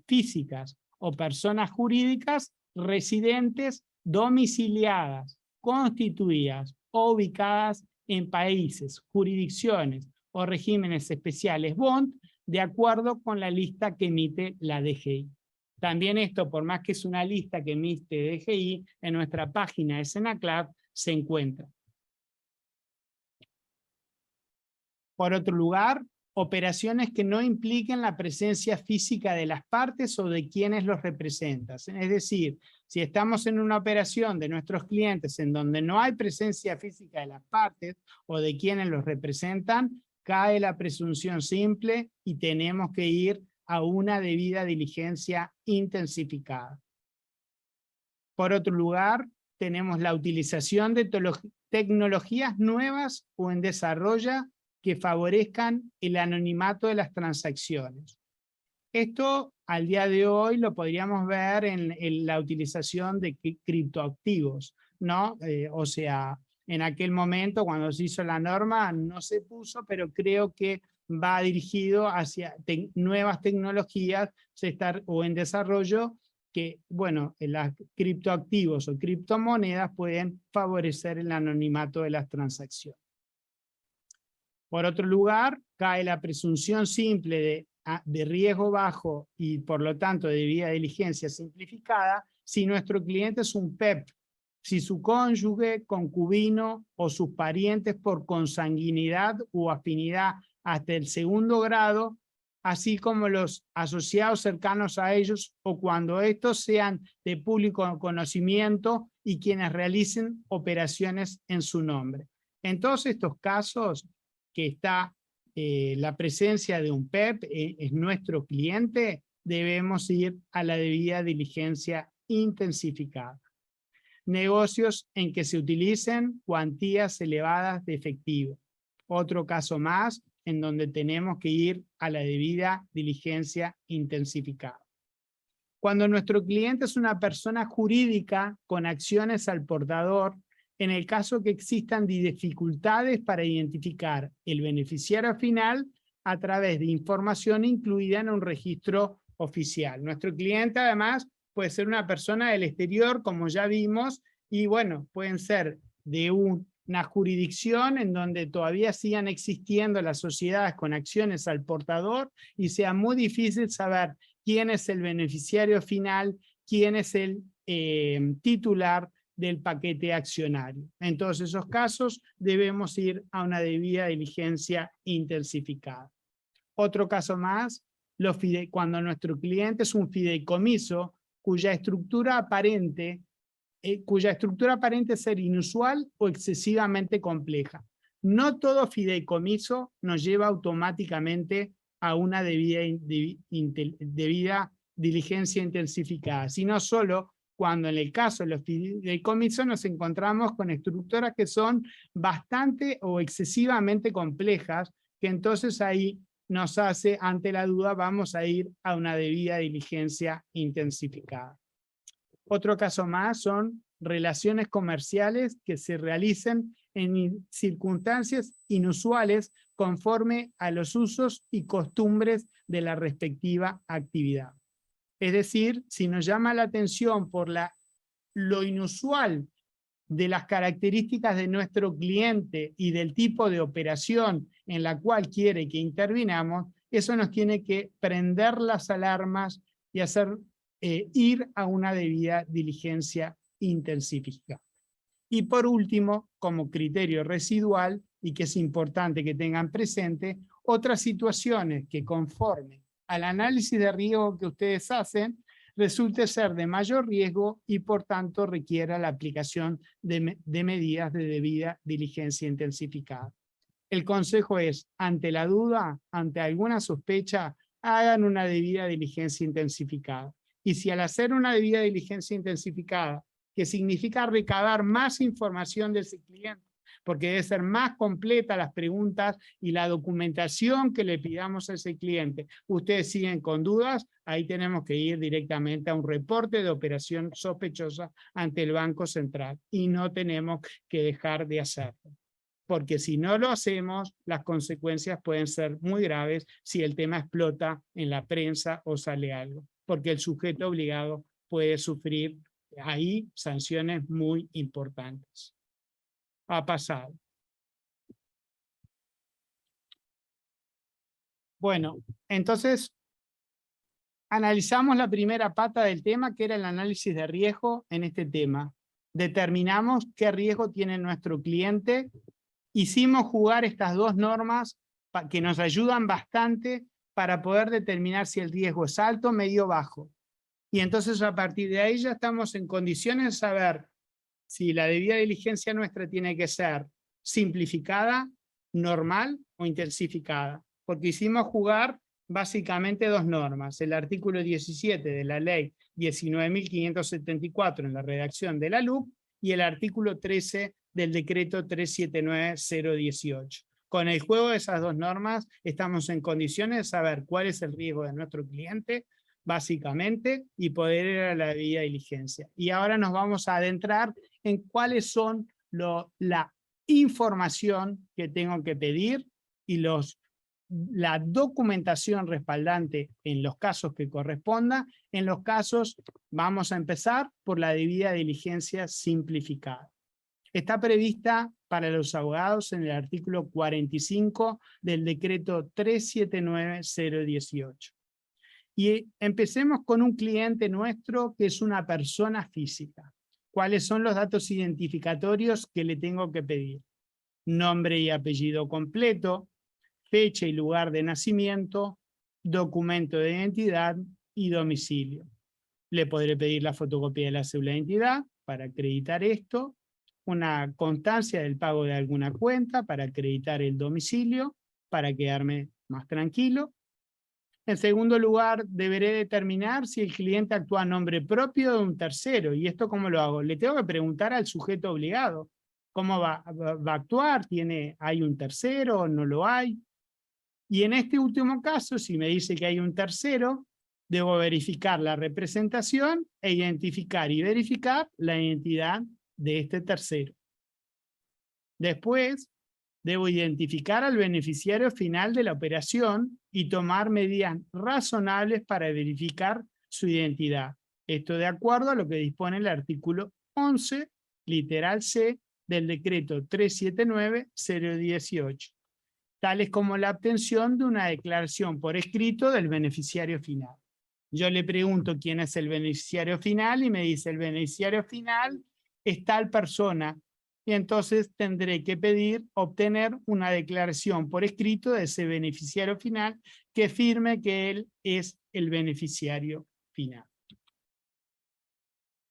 físicas o personas jurídicas residentes, domiciliadas, constituidas o ubicadas en países, jurisdicciones o regímenes especiales BOND, de acuerdo con la lista que emite la DGI. También esto, por más que es una lista que emite DGI, en nuestra página de SENACLAP se encuentra. Por otro lugar, operaciones que no impliquen la presencia física de las partes o de quienes los representan. Es decir, si estamos en una operación de nuestros clientes en donde no hay presencia física de las partes o de quienes los representan, cae la presunción simple y tenemos que ir a una debida diligencia intensificada. Por otro lugar, tenemos la utilización de tecnologías nuevas o en desarrollo que favorezcan el anonimato de las transacciones. Esto al día de hoy lo podríamos ver en la utilización de criptoactivos, ¿no? O sea, en aquel momento cuando se hizo la norma no se puso, pero creo que va dirigido hacia nuevas tecnologías o en desarrollo que, bueno, los criptoactivos o criptomonedas pueden favorecer el anonimato de las transacciones. Por otro lugar, cae la presunción simple de riesgo bajo y por lo tanto de debida diligencia simplificada si nuestro cliente es un PEP, si su cónyuge, concubino o sus parientes por consanguinidad u afinidad hasta el segundo grado, así como los asociados cercanos a ellos o cuando estos sean de público conocimiento y quienes realicen operaciones en su nombre. En todos estos casos que está la presencia de un PEP, es nuestro cliente, debemos ir a la debida diligencia intensificada. Negocios en que se utilicen cuantías elevadas de efectivo. Otro caso más en donde tenemos que ir a la debida diligencia intensificada. Cuando nuestro cliente es una persona jurídica con acciones al portador, en el caso que existan dificultades para identificar el beneficiario final a través de información incluida en un registro oficial. Nuestro cliente además puede ser una persona del exterior, como ya vimos, y bueno, pueden ser de una jurisdicción en donde todavía sigan existiendo las sociedades con acciones al portador y sea muy difícil saber quién es el beneficiario final, quién es el titular del paquete accionario. En todos esos casos debemos ir a una debida diligencia intensificada. Otro caso más, cuando nuestro cliente es un fideicomiso cuya estructura aparente es ser inusual o excesivamente compleja. No todo fideicomiso nos lleva automáticamente a una debida diligencia intensificada, sino solo cuando en el caso de los fideicomisos nos encontramos con estructuras que son bastante o excesivamente complejas, que entonces ahí nos hace, ante la duda, vamos a ir a una debida diligencia intensificada. Otro caso más son relaciones comerciales que se realicen en circunstancias inusuales conforme a los usos y costumbres de la respectiva actividad. Es decir, si nos llama la atención por lo inusual de las características de nuestro cliente y del tipo de operación en la cual quiere que intervinamos, eso nos tiene que prender las alarmas y hacer ir a una debida diligencia intensificada. Y por último, como criterio residual, y que es importante que tengan presente, otras situaciones que conforme al análisis de riesgo que ustedes hacen, resulte ser de mayor riesgo y por tanto requiera la aplicación de medidas de debida diligencia intensificada. El consejo es, ante la duda, ante alguna sospecha, hagan una debida diligencia intensificada. Y si al hacer una debida diligencia intensificada, que significa recabar más información de ese cliente, porque debe ser más completa las preguntas y la documentación que le pidamos a ese cliente, ustedes siguen con dudas, ahí tenemos que ir directamente a un reporte de operación sospechosa ante el Banco Central y no tenemos que dejar de hacerlo. Porque si no lo hacemos, las consecuencias pueden ser muy graves si el tema explota en la prensa o sale algo, porque el sujeto obligado puede sufrir ahí sanciones muy importantes. Ha pasado. Bueno, entonces analizamos la primera pata del tema, que era el análisis de riesgo en este tema. Determinamos qué riesgo tiene nuestro cliente. Hicimos jugar estas dos normas que nos ayudan bastante para poder determinar si el riesgo es alto, medio o bajo. Y entonces a partir de ahí ya estamos en condiciones de saber si la debida diligencia nuestra tiene que ser simplificada, normal o intensificada. Porque hicimos jugar básicamente dos normas. El artículo 17 de la ley 19.574 en la redacción de la LUC y el artículo 13 del decreto 379-018. Con el juego de esas dos normas estamos en condiciones de saber cuál es el riesgo de nuestro cliente, básicamente, y poder ir a la debida diligencia. Y ahora nos vamos a adentrar en cuáles son la información que tengo que pedir y la documentación respaldante en los casos que corresponda. En los casos vamos a empezar por la debida diligencia simplificada. Está prevista para los abogados en el artículo 45 del decreto 379-018. Y empecemos con un cliente nuestro que es una persona física. ¿Cuáles son los datos identificatorios que le tengo que pedir? Nombre y apellido completo, fecha y lugar de nacimiento, documento de identidad y domicilio. Le podré pedir la fotocopia de la cédula de identidad para acreditar esto, una constancia del pago de alguna cuenta para acreditar el domicilio, para quedarme más tranquilo. En segundo lugar, deberé determinar si el cliente actúa a nombre propio o de un tercero. ¿Y esto cómo lo hago? Le tengo que preguntar al sujeto obligado. ¿Cómo va a actuar? ¿Hay un tercero o no lo hay? Y en este último caso, si me dice que hay un tercero, debo verificar la representación e identificar y verificar la identidad de este tercero. Después, debo identificar al beneficiario final de la operación y tomar medidas razonables para verificar su identidad. Esto de acuerdo a lo que dispone el artículo 11, literal C, del decreto 379-018, tales como la obtención de una declaración por escrito del beneficiario final. Yo le pregunto quién es el beneficiario final y me dice el beneficiario final es tal persona, y entonces tendré que obtener una declaración por escrito de ese beneficiario final que firme que él es el beneficiario final.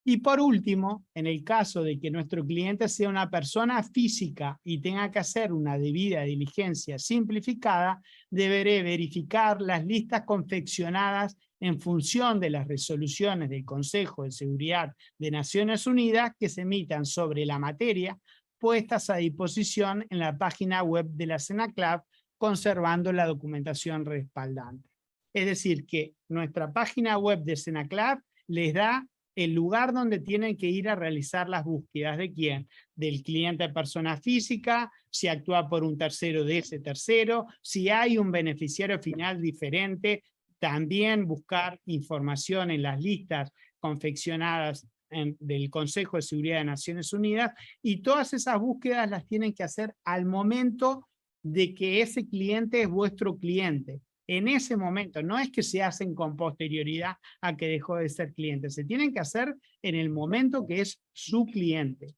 Y por último, en el caso de que nuestro cliente sea una persona física y tenga que hacer una debida diligencia simplificada, deberé verificar las listas confeccionadas en función de las resoluciones del Consejo de Seguridad de Naciones Unidas que se emitan sobre la materia, puestas a disposición en la página web de la CENACLAV, conservando la documentación respaldante. Es decir, que nuestra página web de CENACLAV les da el lugar donde tienen que ir a realizar las búsquedas. ¿De quién? Del cliente persona física, si actúa por un tercero de ese tercero, si hay un beneficiario final diferente, también buscar información en las listas confeccionadas del Consejo de Seguridad de Naciones Unidas, y todas esas búsquedas las tienen que hacer al momento de que ese cliente es vuestro cliente. En ese momento, no es que se hacen con posterioridad a que dejó de ser cliente, se tienen que hacer en el momento que es su cliente.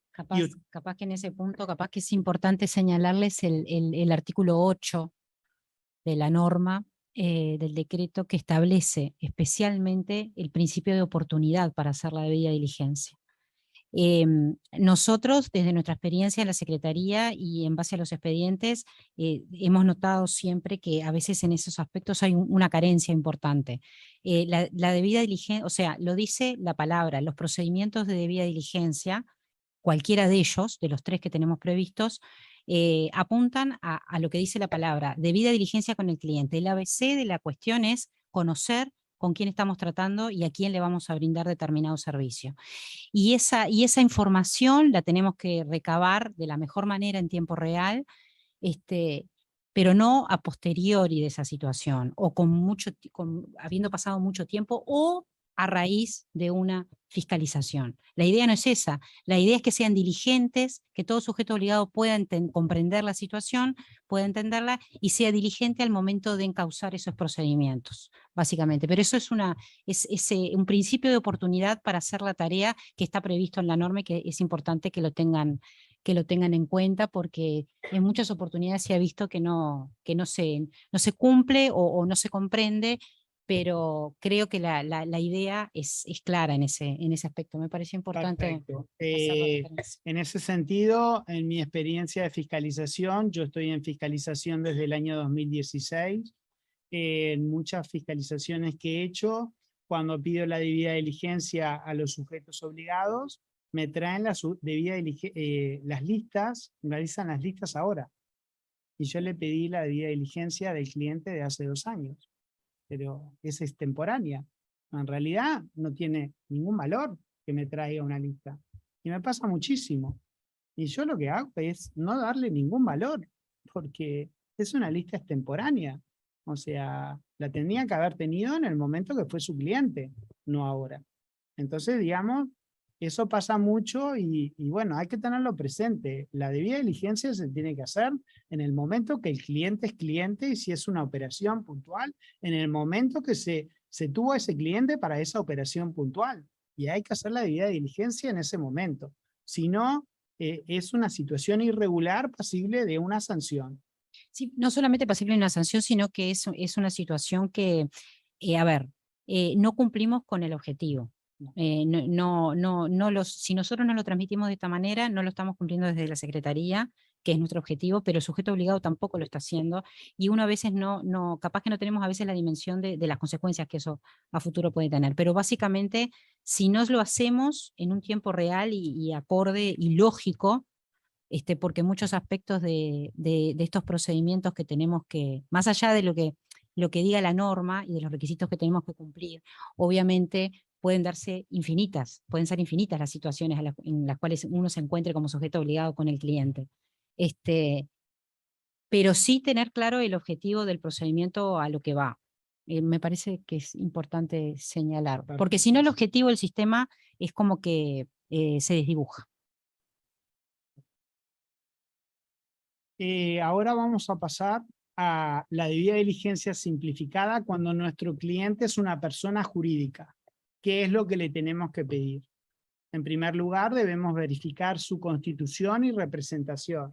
Capaz que en ese punto, capaz que es importante señalarles el artículo 8 de la norma del decreto que establece especialmente el principio de oportunidad para hacer la debida diligencia. Nosotros, desde nuestra experiencia en la Secretaría y en base a los expedientes, hemos notado siempre que a veces en esos aspectos hay una carencia importante. La debida diligencia, o sea, lo dice la palabra, los procedimientos de debida diligencia, cualquiera de ellos, de los tres que tenemos previstos, apuntan a lo que dice la palabra, debida diligencia con el cliente. El ABC de la cuestión es conocer con quién estamos tratando y a quién le vamos a brindar determinado servicio. Y esa información la tenemos que recabar de la mejor manera en tiempo real, pero no a posteriori de esa situación, o habiendo pasado mucho tiempo, o a raíz de una fiscalización. La idea no es esa, la idea es que sean diligentes, que todo sujeto obligado pueda comprender la situación, pueda entenderla y sea diligente al momento de encauzar esos procedimientos, básicamente. Pero eso es un principio de oportunidad para hacer la tarea que está previsto en la norma y que es importante que lo tengan en cuenta, porque en muchas oportunidades se ha visto que no se cumple o no se comprende, pero creo que la idea es clara en ese aspecto. Me pareció importante hacer la referencia. En ese sentido, en mi experiencia de fiscalización, yo estoy en fiscalización desde el año 2016, en muchas fiscalizaciones que he hecho, cuando pido la debida diligencia a los sujetos obligados, me traen las listas, realizan las listas ahora. Y yo le pedí la debida diligencia del cliente de hace 2 años, pero es extemporánea. En realidad no tiene ningún valor que me traiga una lista. Y me pasa muchísimo. Y yo lo que hago es no darle ningún valor, porque es una lista extemporánea. O sea, la tenía que haber tenido en el momento que fue su cliente, no ahora. Entonces, digamos, Eso pasa mucho y bueno, hay que tenerlo presente. La debida diligencia se tiene que hacer en el momento que el cliente es cliente y si es una operación puntual, en el momento que se tuvo a ese cliente para esa operación puntual. Y hay que hacer la debida diligencia en ese momento. Si no, es una situación irregular pasible de una sanción. Sí, no solamente pasible de una sanción, sino que es una situación que, a ver, no cumplimos con el objetivo. Si nosotros no lo transmitimos de esta manera, no lo estamos cumpliendo desde la Secretaría, que es nuestro objetivo, pero el sujeto obligado tampoco lo está haciendo, y uno a veces capaz que no tenemos a veces la dimensión de las consecuencias que eso a futuro puede tener. Pero básicamente, si no lo hacemos en un tiempo real y acorde y lógico, porque muchos aspectos de estos procedimientos que tenemos que, más allá de lo que diga la norma y de los requisitos que tenemos que cumplir, obviamente pueden ser infinitas las situaciones en las cuales uno se encuentre como sujeto obligado con el cliente. Pero sí tener claro el objetivo del procedimiento a lo que va. Me parece que es importante señalar, porque si no el objetivo del sistema es como que se desdibuja. Ahora vamos a pasar a la debida diligencia simplificada cuando nuestro cliente es una persona jurídica. ¿Qué es lo que le tenemos que pedir? En primer lugar, debemos verificar su constitución y representación.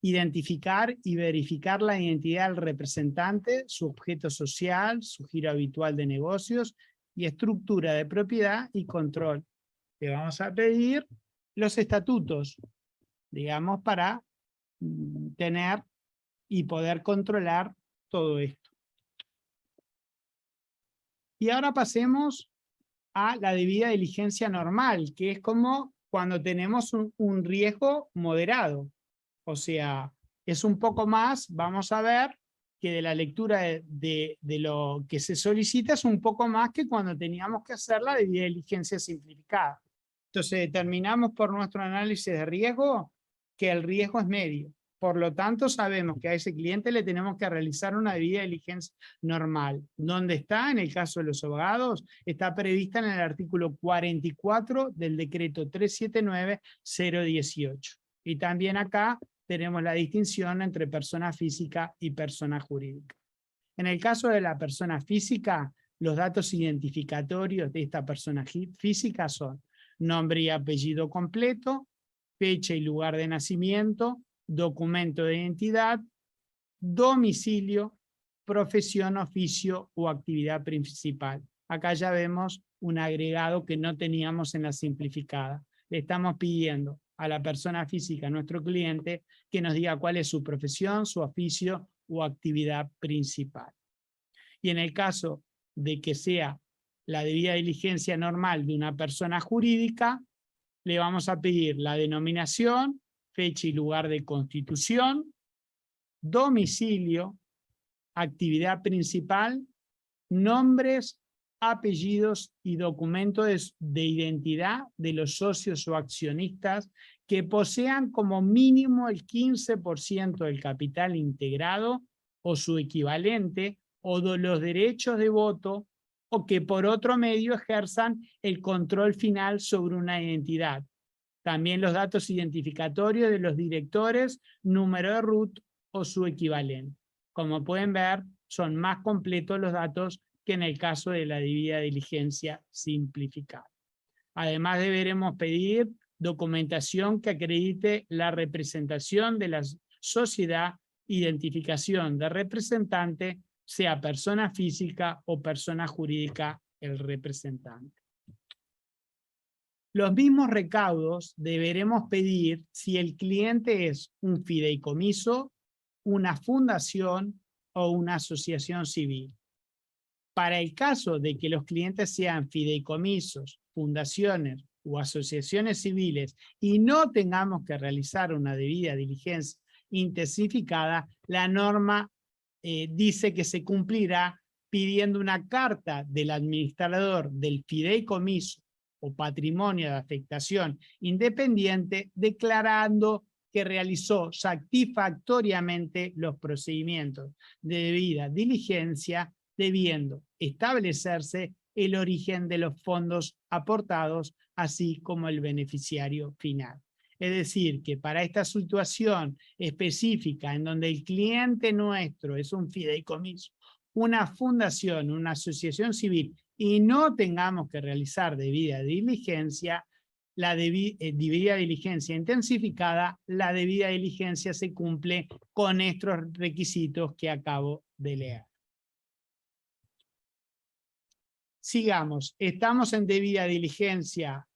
Identificar y verificar la identidad del representante, su objeto social, su giro habitual de negocios y estructura de propiedad y control. Le vamos a pedir los estatutos, digamos, para tener y poder controlar todo esto. Y ahora pasemos a la debida diligencia normal, que es como cuando tenemos un riesgo moderado. O sea, es un poco más, vamos a ver, que de la lectura de lo que se solicita es un poco más que cuando teníamos que hacer la debida diligencia simplificada. Entonces determinamos por nuestro análisis de riesgo que el riesgo es medio. Por lo tanto, sabemos que a ese cliente le tenemos que realizar una debida diligencia normal. ¿Dónde está? En el caso de los abogados, está prevista en el artículo 44 del decreto 379-018. Y también acá tenemos la distinción entre persona física y persona jurídica. En el caso de la persona física, los datos identificatorios de esta persona física son nombre y apellido completo, fecha y lugar de nacimiento, documento de identidad, domicilio, profesión, oficio o actividad principal. Acá ya vemos un agregado que no teníamos en la simplificada. Le estamos pidiendo a la persona física, a nuestro cliente, que nos diga cuál es su profesión, su oficio o actividad principal. Y en el caso de que sea la debida diligencia normal de una persona jurídica, le vamos a pedir la denominación, fecha y lugar de constitución, domicilio, actividad principal, nombres, apellidos y documentos de identidad de los socios o accionistas que posean como mínimo el 15% del capital integrado o su equivalente o de los derechos de voto o que por otro medio ejerzan el control final sobre una identidad. También los datos identificatorios de los directores, número de RUT o su equivalente. Como pueden ver, son más completos los datos que en el caso de la debida diligencia simplificada. Además, deberemos pedir documentación que acredite la representación de la sociedad, identificación de representante, sea persona física o persona jurídica el representante. Los mismos recaudos deberemos pedir si el cliente es un fideicomiso, una fundación o una asociación civil. Para el caso de que los clientes sean fideicomisos, fundaciones o asociaciones civiles y no tengamos que realizar una debida diligencia intensificada, la norma dice que se cumplirá pidiendo una carta del administrador del fideicomiso o patrimonio de afectación independiente declarando que realizó satisfactoriamente los procedimientos de debida diligencia, debiendo establecerse el origen de los fondos aportados, así como el beneficiario final. Es decir, que para esta situación específica en donde el cliente nuestro es un fideicomiso, una fundación, una asociación civil, y no tengamos que realizar debida diligencia, la debida diligencia intensificada, la debida diligencia se cumple con estos requisitos que acabo de leer. Sigamos, estamos en debida diligencia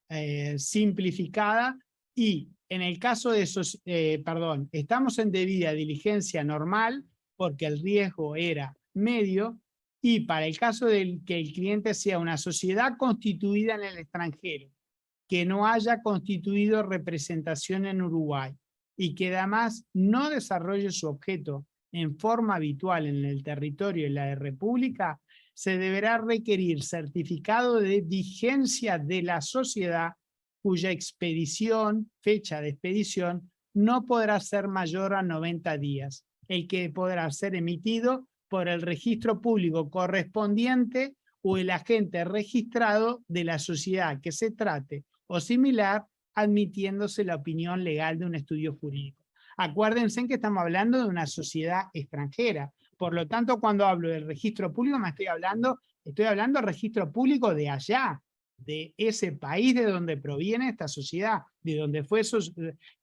simplificada y en el caso de esos, estamos en debida diligencia normal porque el riesgo era medio y para el caso de que el cliente sea una sociedad constituida en el extranjero, que no haya constituido representación en Uruguay y que además no desarrolle su objeto en forma habitual en el territorio de la República, se deberá requerir certificado de vigencia de la sociedad cuya expedición, fecha de expedición, no podrá ser mayor a 90 días, el que podrá ser emitido por el registro público correspondiente o el agente registrado de la sociedad que se trate o similar, admitiéndose la opinión legal de un estudio jurídico. Acuérdense que estamos hablando de una sociedad extranjera. Por lo tanto, cuando hablo del registro público, estoy hablando del registro público de allá, de ese país de donde proviene esta sociedad, de donde fue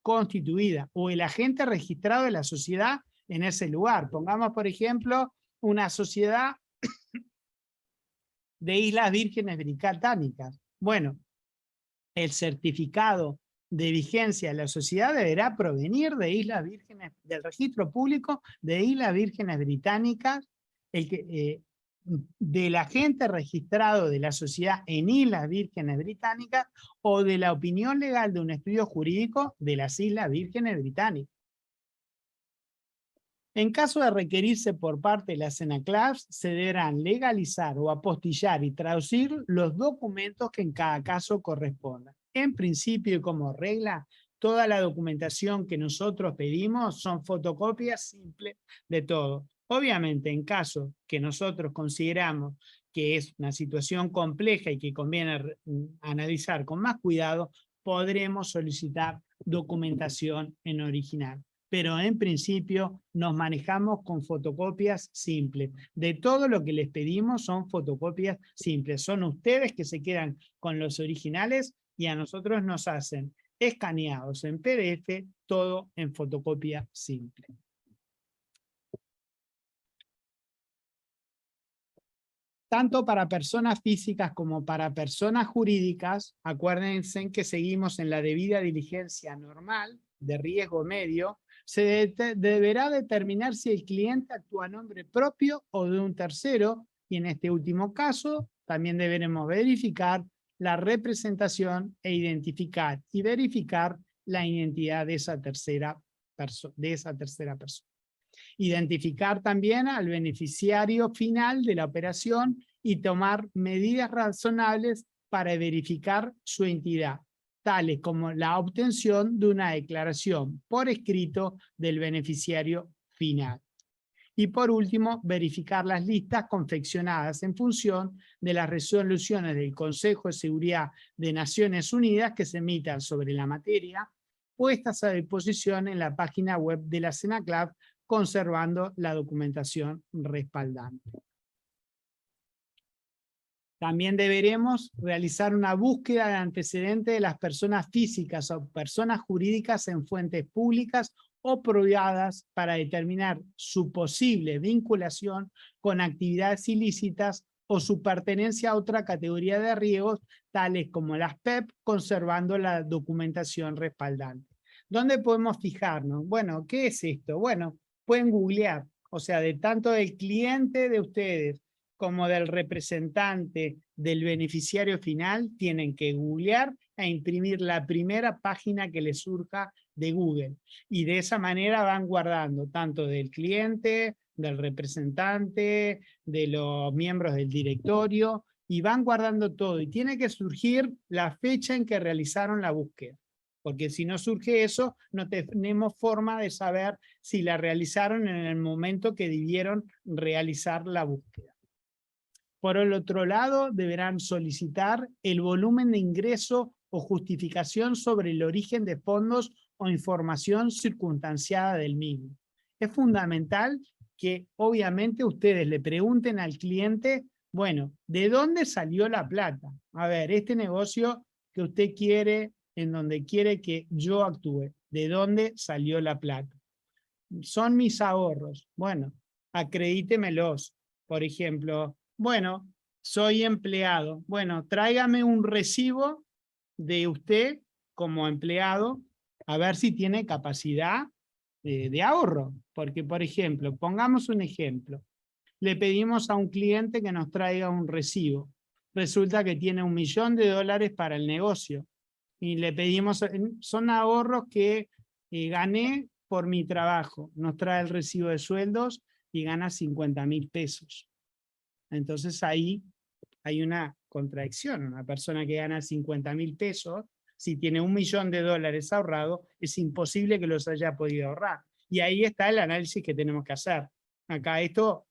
constituida, o el agente registrado de la sociedad en ese lugar. Pongamos, por ejemplo, una sociedad de Islas Vírgenes Británicas. Bueno, el certificado de vigencia de la sociedad deberá provenir de Islas Vírgenes, del registro público de Islas Vírgenes Británicas, del agente registrado de la sociedad en Islas Vírgenes Británicas o de la opinión legal de un estudio jurídico de las Islas Vírgenes Británicas. En caso de requerirse por parte de la CENACLAF, se deberán legalizar o apostillar y traducir los documentos que en cada caso correspondan. En principio y como regla, toda la documentación que nosotros pedimos son fotocopias simples de todo. Obviamente, en caso que nosotros consideramos que es una situación compleja y que conviene analizar con más cuidado, podremos solicitar documentación en original. Pero en principio nos manejamos con fotocopias simples. De todo lo que les pedimos son fotocopias simples. Son ustedes que se quedan con los originales y a nosotros nos hacen escaneados en PDF, todo en fotocopia simple. Tanto para personas físicas como para personas jurídicas, acuérdense que seguimos en la debida diligencia normal, de riesgo medio, se deberá determinar si el cliente actúa a nombre propio o de un tercero, y en este último caso también deberemos verificar la representación e identificar y verificar la identidad de esa tercera persona. Identificar también al beneficiario final de la operación y tomar medidas razonables para verificar su entidad, tales como la obtención de una declaración por escrito del beneficiario final. Y por último, verificar las listas confeccionadas en función de las resoluciones del Consejo de Seguridad de Naciones Unidas que se emitan sobre la materia, puestas a disposición en la página web de la CENACLAF, conservando la documentación respaldante. También deberemos realizar una búsqueda de antecedentes de las personas físicas o personas jurídicas en fuentes públicas o privadas para determinar su posible vinculación con actividades ilícitas o su pertenencia a otra categoría de riesgos, tales como las PEP, conservando la documentación respaldante. ¿Dónde podemos fijarnos? Bueno, ¿qué es esto? Bueno, pueden googlear, o sea, de tanto del cliente de ustedes como del representante del beneficiario final, tienen que googlear e imprimir la primera página que les surja de Google. Y de esa manera van guardando tanto del cliente, del representante, de los miembros del directorio, y van guardando todo. Y tiene que surgir la fecha en que realizaron la búsqueda. Porque si no surge eso, no tenemos forma de saber si la realizaron en el momento que debieron realizar la búsqueda. Por el otro lado, deberán solicitar el volumen de ingreso o justificación sobre el origen de fondos o información circunstanciada del mismo. Es fundamental que obviamente ustedes le pregunten al cliente, bueno, ¿de dónde salió la plata? A ver, este negocio que usted quiere, en donde quiere que yo actúe, ¿de dónde salió la plata? Son mis ahorros. Bueno, acredítemelos. Por ejemplo, bueno, soy empleado. Bueno, tráigame un recibo de usted como empleado a ver si tiene capacidad de ahorro. Porque, por ejemplo, pongamos un ejemplo. Le pedimos a un cliente que nos traiga un recibo. Resulta que tiene $1.000.000 para el negocio. Y le pedimos, son ahorros que gané por mi trabajo. Nos trae el recibo de sueldos y gana 50.000 pesos. Entonces ahí hay una contradicción. Una persona que gana 50.000 pesos, si tiene $1.000.000 ahorrado, es imposible que los haya podido ahorrar. Y ahí está el análisis que tenemos que hacer. Acá esto,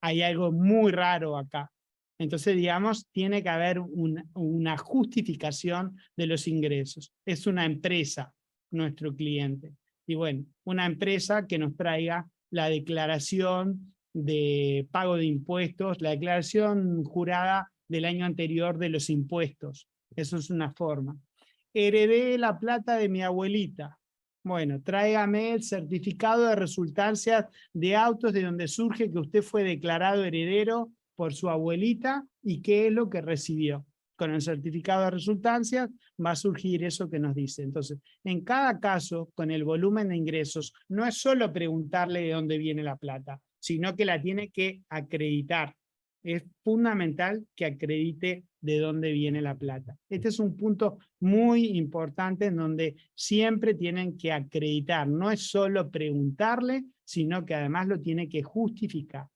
hay algo muy raro acá. Entonces, digamos, tiene que haber una justificación de los ingresos. Es una empresa, nuestro cliente. Y bueno, una empresa que nos traiga la declaración de pago de impuestos, la declaración jurada del año anterior de los impuestos. Eso es una forma. Heredé la plata de mi abuelita. Bueno, tráigame el certificado de resultancias de autos de donde surge que usted fue declarado heredero por su abuelita y qué es lo que recibió. Con el certificado de resultancias va a surgir eso que nos dice. Entonces, en cada caso, con el volumen de ingresos, no es solo preguntarle de dónde viene la plata, sino que la tiene que acreditar. Es fundamental que acredite de dónde viene la plata. Este es un punto muy importante en donde siempre tienen que acreditar. No es solo preguntarle, sino que además lo tiene que justificar.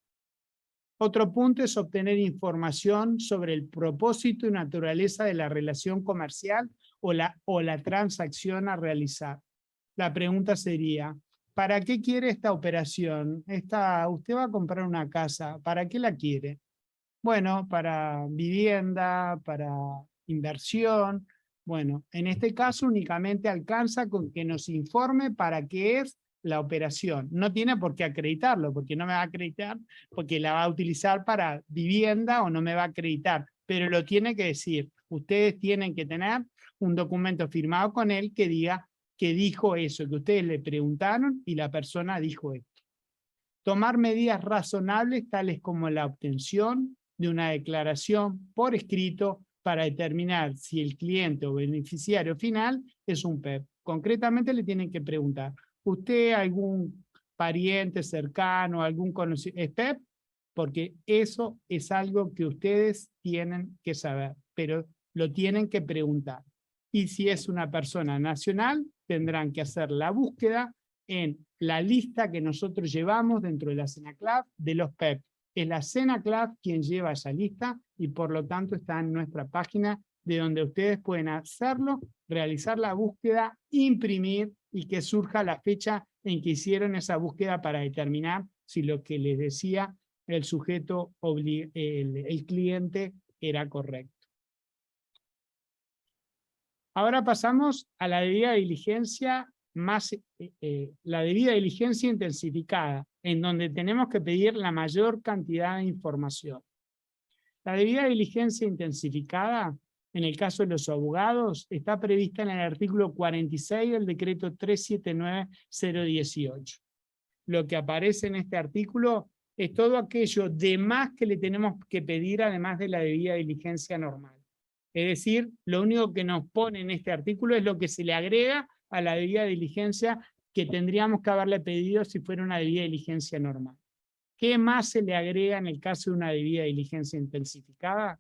Otro punto es obtener información sobre el propósito y naturaleza de la relación comercial o la transacción a realizar. La pregunta sería, ¿para qué quiere esta operación? Usted va a comprar una casa, ¿para qué la quiere? Bueno, para vivienda, para inversión. Bueno, en este caso únicamente alcanza con que nos informe para qué es la operación. No tiene por qué acreditarlo, porque no me va a acreditar, porque la va a utilizar para vivienda o no me va a acreditar, pero lo tiene que decir. Ustedes tienen que tener un documento firmado con él que diga que dijo eso, que ustedes le preguntaron y la persona dijo esto. Tomar medidas razonables tales como la obtención de una declaración por escrito para determinar si el cliente o beneficiario final es un PEP. Concretamente le tienen que preguntar, ¿usted algún pariente cercano, algún conocido es PEP? Porque eso es algo que ustedes tienen que saber, pero lo tienen que preguntar. Y si es una persona nacional, tendrán que hacer la búsqueda en la lista que nosotros llevamos dentro de la CENACLAF de los PEP. Es la CENACLAF quien lleva esa lista y por lo tanto está en nuestra página de donde ustedes pueden hacerlo, realizar la búsqueda, imprimir y que surja la fecha en que hicieron esa búsqueda para determinar si lo que les decía el sujeto, el cliente era correcto. Ahora pasamos a la debida diligencia la debida diligencia intensificada, en donde tenemos que pedir la mayor cantidad de información. La debida diligencia intensificada, en el caso de los abogados, está prevista en el artículo 46 del decreto 379-018. Lo que aparece en este artículo es todo aquello demás que le tenemos que pedir además de la debida diligencia normal. Es decir, lo único que nos pone en este artículo es lo que se le agrega a la debida diligencia que tendríamos que haberle pedido si fuera una debida diligencia normal. ¿Qué más se le agrega en el caso de una debida diligencia intensificada?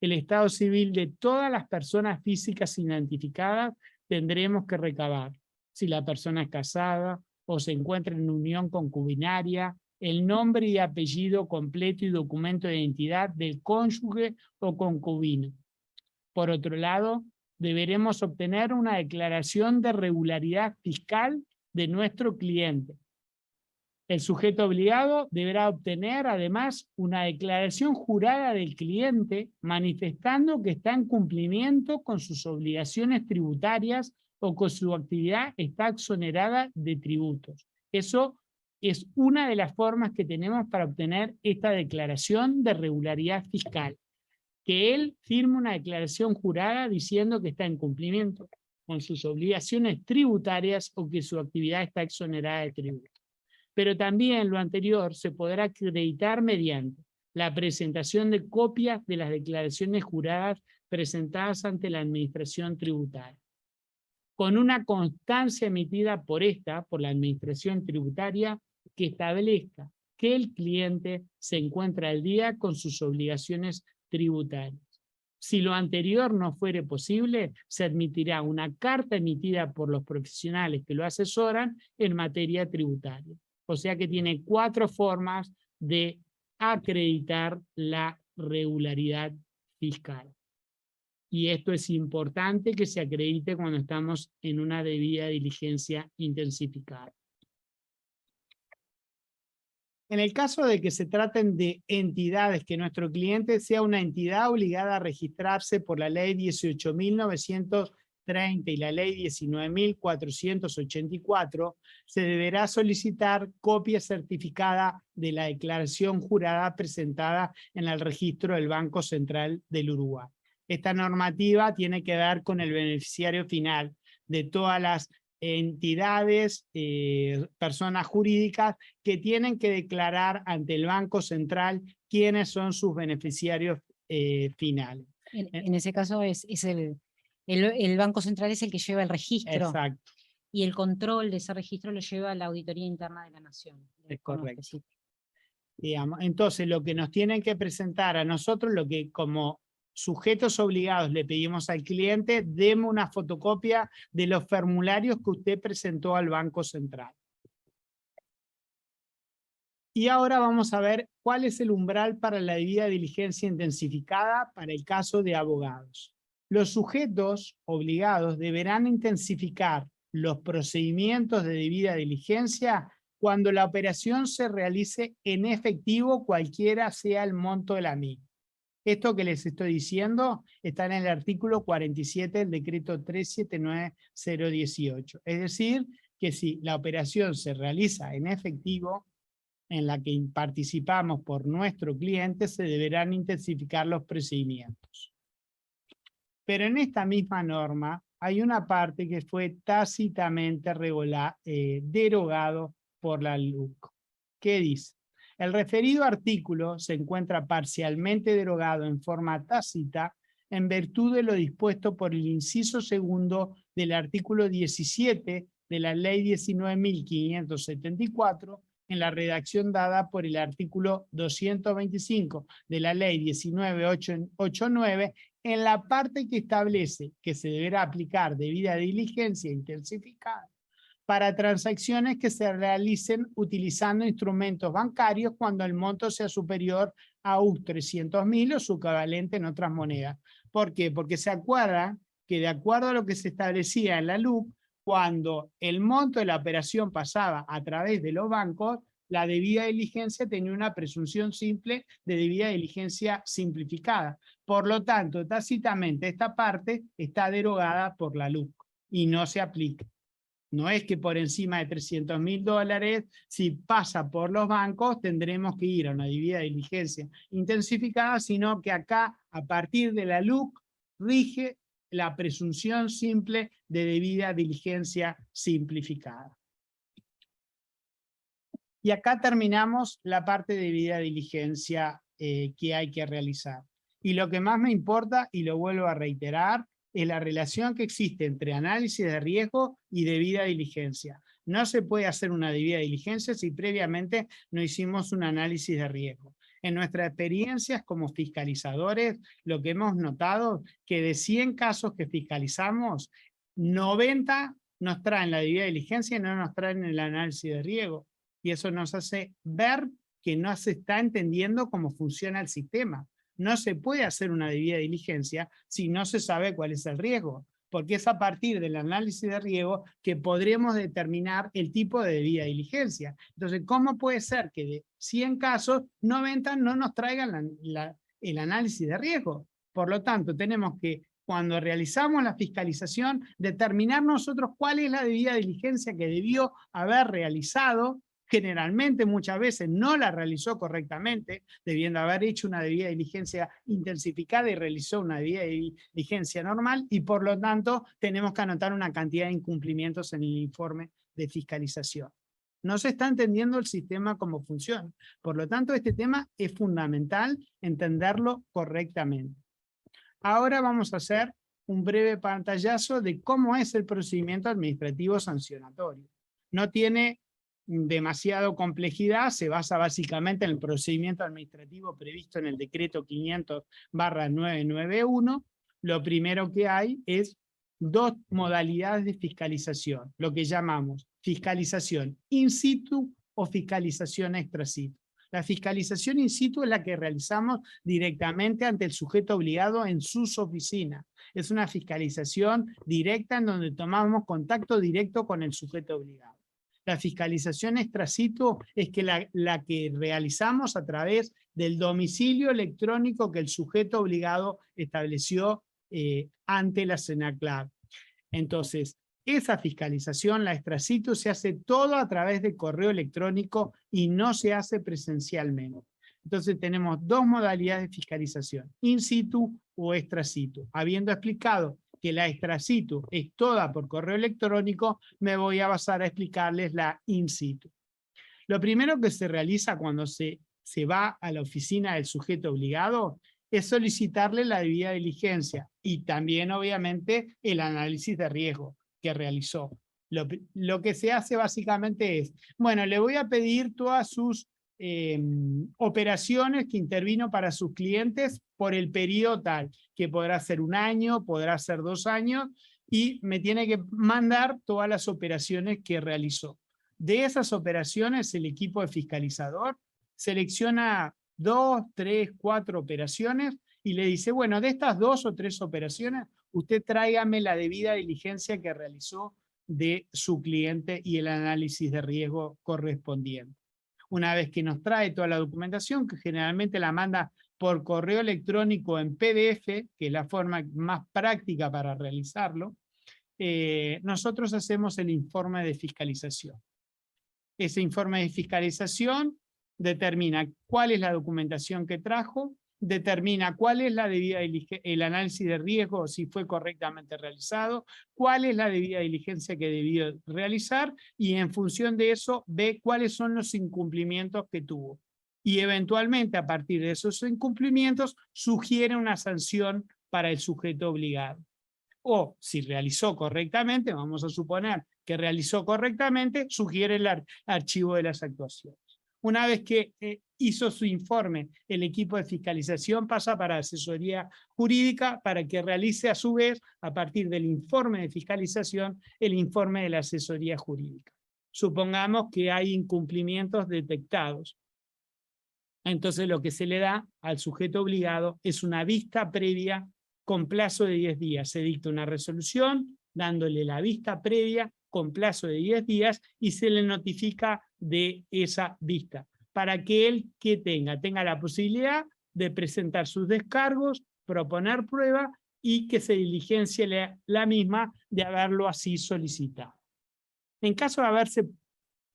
El estado civil de todas las personas físicas identificadas tendremos que recabar. Si la persona es casada o se encuentra en unión concubinaria, el nombre y apellido completo y documento de identidad del cónyuge o concubino. Por otro lado, deberemos obtener una declaración de regularidad fiscal de nuestro cliente. El sujeto obligado deberá obtener además una declaración jurada del cliente manifestando que está en cumplimiento con sus obligaciones tributarias o que su actividad está exonerada de tributos. Eso es una de las formas que tenemos para obtener esta declaración de regularidad fiscal. Que él firme una declaración jurada diciendo que está en cumplimiento con sus obligaciones tributarias o que su actividad está exonerada de tributos. Pero también lo anterior se podrá acreditar mediante la presentación de copias de las declaraciones juradas presentadas ante la Administración Tributaria, con una constancia emitida por la Administración Tributaria, que establezca que el cliente se encuentra al día con sus obligaciones tributarias. Si lo anterior no fuere posible, se admitirá una carta emitida por los profesionales que lo asesoran en materia tributaria. O sea que tiene 4 formas de acreditar la regularidad fiscal. Y esto es importante que se acredite cuando estamos en una debida diligencia intensificada. En el caso de que se traten de entidades, que nuestro cliente sea una entidad obligada a registrarse por la ley 18.930 y la ley 19.484, se deberá solicitar copia certificada de la declaración jurada presentada en el registro del Banco Central del Uruguay. Esta normativa tiene que ver con el beneficiario final de todas las entidades, personas jurídicas que tienen que declarar ante el Banco Central quiénes son sus beneficiarios finales. En ese caso es el Banco Central es el que lleva el registro. Exacto. Y el control de ese registro lo lleva la Auditoría Interna de la Nación. Es correcto. Digamos, entonces, lo que nos tienen que presentar a nosotros, lo que como sujetos obligados le pedimos al cliente, deme una fotocopia de los formularios que usted presentó al Banco Central. Y ahora vamos a ver cuál es el umbral para la debida diligencia intensificada para el caso de abogados. Los sujetos obligados deberán intensificar los procedimientos de debida diligencia cuando la operación se realice en efectivo, cualquiera sea el monto de la misma. Esto que les estoy diciendo está en el artículo 47 del decreto 379-018. Es decir, que si la operación se realiza en efectivo, en la que participamos por nuestro cliente, se deberán intensificar los procedimientos. Pero en esta misma norma hay una parte que fue tácitamente derogado por la LUC. ¿Qué dice? El referido artículo se encuentra parcialmente derogado en forma tácita en virtud de lo dispuesto por el inciso segundo del artículo 17 de la ley 19.574 en la redacción dada por el artículo 225 de la ley 19.889 en la parte que establece que se deberá aplicar debida diligencia intensificada para transacciones que se realicen utilizando instrumentos bancarios cuando el monto sea superior a US$300.000 o su equivalente en otras monedas. ¿Por qué? Porque se acuerda que de acuerdo a lo que se establecía en la LUC, cuando el monto de la operación pasaba a través de los bancos, la debida diligencia tenía una presunción simple de debida diligencia simplificada. Por lo tanto, tácitamente esta parte está derogada por la LUC y no se aplica. No es que por encima de $300.000, si pasa por los bancos, tendremos que ir a una debida diligencia intensificada, sino que acá, a partir de la LUC, rige la presunción simple de debida diligencia simplificada. Y acá terminamos la parte de debida diligencia que hay que realizar. Y lo que más me importa, y lo vuelvo a reiterar, es la relación que existe entre análisis de riesgo y debida diligencia. No se puede hacer una debida diligencia si previamente no hicimos un análisis de riesgo. En nuestras experiencias como fiscalizadores, lo que hemos notado que de 100 casos que fiscalizamos, 90 nos traen la debida diligencia y no nos traen el análisis de riesgo. Y eso nos hace ver que no se está entendiendo cómo funciona el sistema. No se puede hacer una debida diligencia si no se sabe cuál es el riesgo, porque es a partir del análisis de riesgo que podremos determinar el tipo de debida diligencia. Entonces, ¿cómo puede ser que de 100 casos, 90 no nos traigan el análisis de riesgo? Por lo tanto, tenemos que, cuando realizamos la fiscalización, determinar nosotros cuál es la debida diligencia que debió haber realizado. Generalmente, muchas veces no la realizó correctamente, debiendo haber hecho una debida diligencia intensificada y realizó una debida diligencia normal, y por lo tanto tenemos que anotar una cantidad de incumplimientos en el informe de fiscalización. No se está entendiendo el sistema cómo funciona. Por lo tanto, este tema es fundamental entenderlo correctamente. Ahora vamos a hacer un breve pantallazo de cómo es el procedimiento administrativo sancionatorio. No tiene demasiado complejidad, se basa básicamente en el procedimiento administrativo previsto en el decreto 500/991. Lo primero que hay es dos modalidades de fiscalización, lo que llamamos fiscalización in situ o fiscalización extra situ. La fiscalización in situ es la que realizamos directamente ante el sujeto obligado en sus oficinas. Es una fiscalización directa en donde tomamos contacto directo con el sujeto obligado. La fiscalización extra situ es que la que realizamos a través del domicilio electrónico que el sujeto obligado estableció ante la Senaclab. Entonces, esa fiscalización, la extra situ, se hace todo a través de correo electrónico y no se hace presencialmente. Entonces tenemos dos modalidades de fiscalización, in situ o extra situ. Habiendo explicado que la extra situ es toda por correo electrónico, me voy a basar a explicarles la in situ. Lo primero que se realiza cuando se va a la oficina del sujeto obligado es solicitarle la debida diligencia y también, obviamente, el análisis de riesgo que realizó. Lo que se hace básicamente es, bueno, le voy a pedir todas sus operaciones que intervino para sus clientes por el periodo tal, que podrá ser 1 año, podrá ser 2 años, y me tiene que mandar todas las operaciones que realizó. De esas operaciones, el equipo de fiscalizador selecciona 2, 3, 4 operaciones y le dice, bueno, de estas 2 o 3 operaciones, usted tráigame la debida diligencia que realizó de su cliente y el análisis de riesgo correspondiente. Una vez que nos trae toda la documentación, que generalmente la manda por correo electrónico en PDF, que es la forma más práctica para realizarlo, nosotros hacemos el informe de fiscalización. Ese informe de fiscalización determina cuál es la documentación que trajo, determina cuál es la debida el análisis de riesgo, si fue correctamente realizado, cuál es la debida diligencia que debió realizar, y en función de eso ve cuáles son los incumplimientos que tuvo. Y eventualmente, a partir de esos incumplimientos, sugiere una sanción para el sujeto obligado. O si realizó correctamente, vamos a suponer que realizó correctamente, sugiere el archivo de las actuaciones. Una vez que hizo su informe, el equipo de fiscalización pasa para asesoría jurídica para que realice a su vez, a partir del informe de fiscalización, el informe de la asesoría jurídica. Supongamos que hay incumplimientos detectados. Entonces lo que se le da al sujeto obligado es una vista previa con plazo de 10 días. Se dicta una resolución dándole la vista previa con plazo de 10 días y se le notifica de esa vista para que él que tenga la posibilidad de presentar sus descargos, proponer prueba y que se diligencie la misma de haberlo así solicitado. En caso de haberse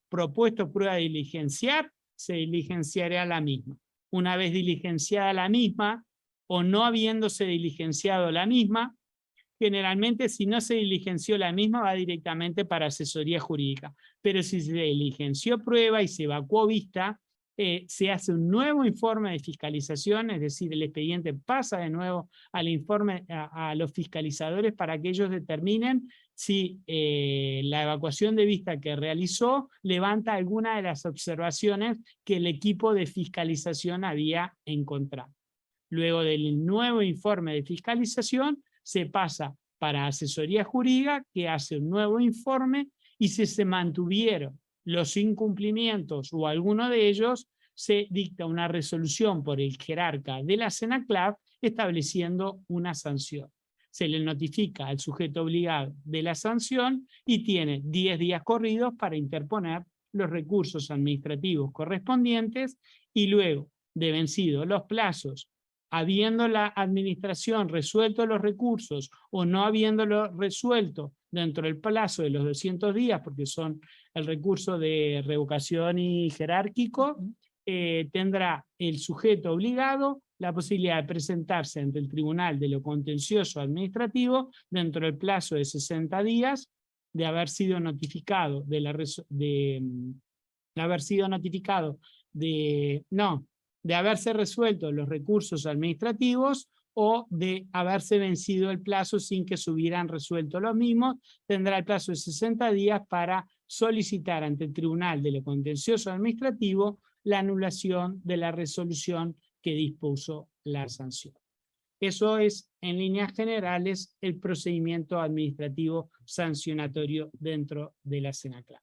propuesto prueba de diligenciar, se diligenciará la misma. Una vez diligenciada la misma, o no habiéndose diligenciado la misma, generalmente si no se diligenció la misma va directamente para asesoría jurídica. Pero si se diligenció prueba y se evacuó vista, se hace un nuevo informe de fiscalización, es decir, el expediente pasa de nuevo al informe a los fiscalizadores para que ellos determinen si la evacuación de vista que realizó levanta alguna de las observaciones que el equipo de fiscalización había encontrado. Luego del nuevo informe de fiscalización, se pasa para asesoría jurídica, que hace un nuevo informe, y si se mantuvieron los incumplimientos o alguno de ellos, se dicta una resolución por el jerarca de la Senaclab estableciendo una sanción. se le notifica al sujeto obligado de la sanción y tiene 10 días corridos para interponer los recursos administrativos correspondientes y luego de vencidos los plazos, habiendo la administración resuelto los recursos o no habiéndolo resuelto dentro del plazo de los 200 días, porque son el recurso de revocación y jerárquico, tendrá el sujeto obligado la posibilidad de presentarse ante el Tribunal de lo Contencioso Administrativo dentro del plazo de 60 días de haber sido notificado de haberse resuelto los recursos administrativos o de haberse vencido el plazo sin que se hubieran resuelto los mismos, tendrá el plazo de 60 días para solicitar ante el Tribunal de lo Contencioso Administrativo la anulación de la resolución que dispuso la sanción. Eso es, en líneas generales, el procedimiento administrativo sancionatorio dentro de la SENACLAV.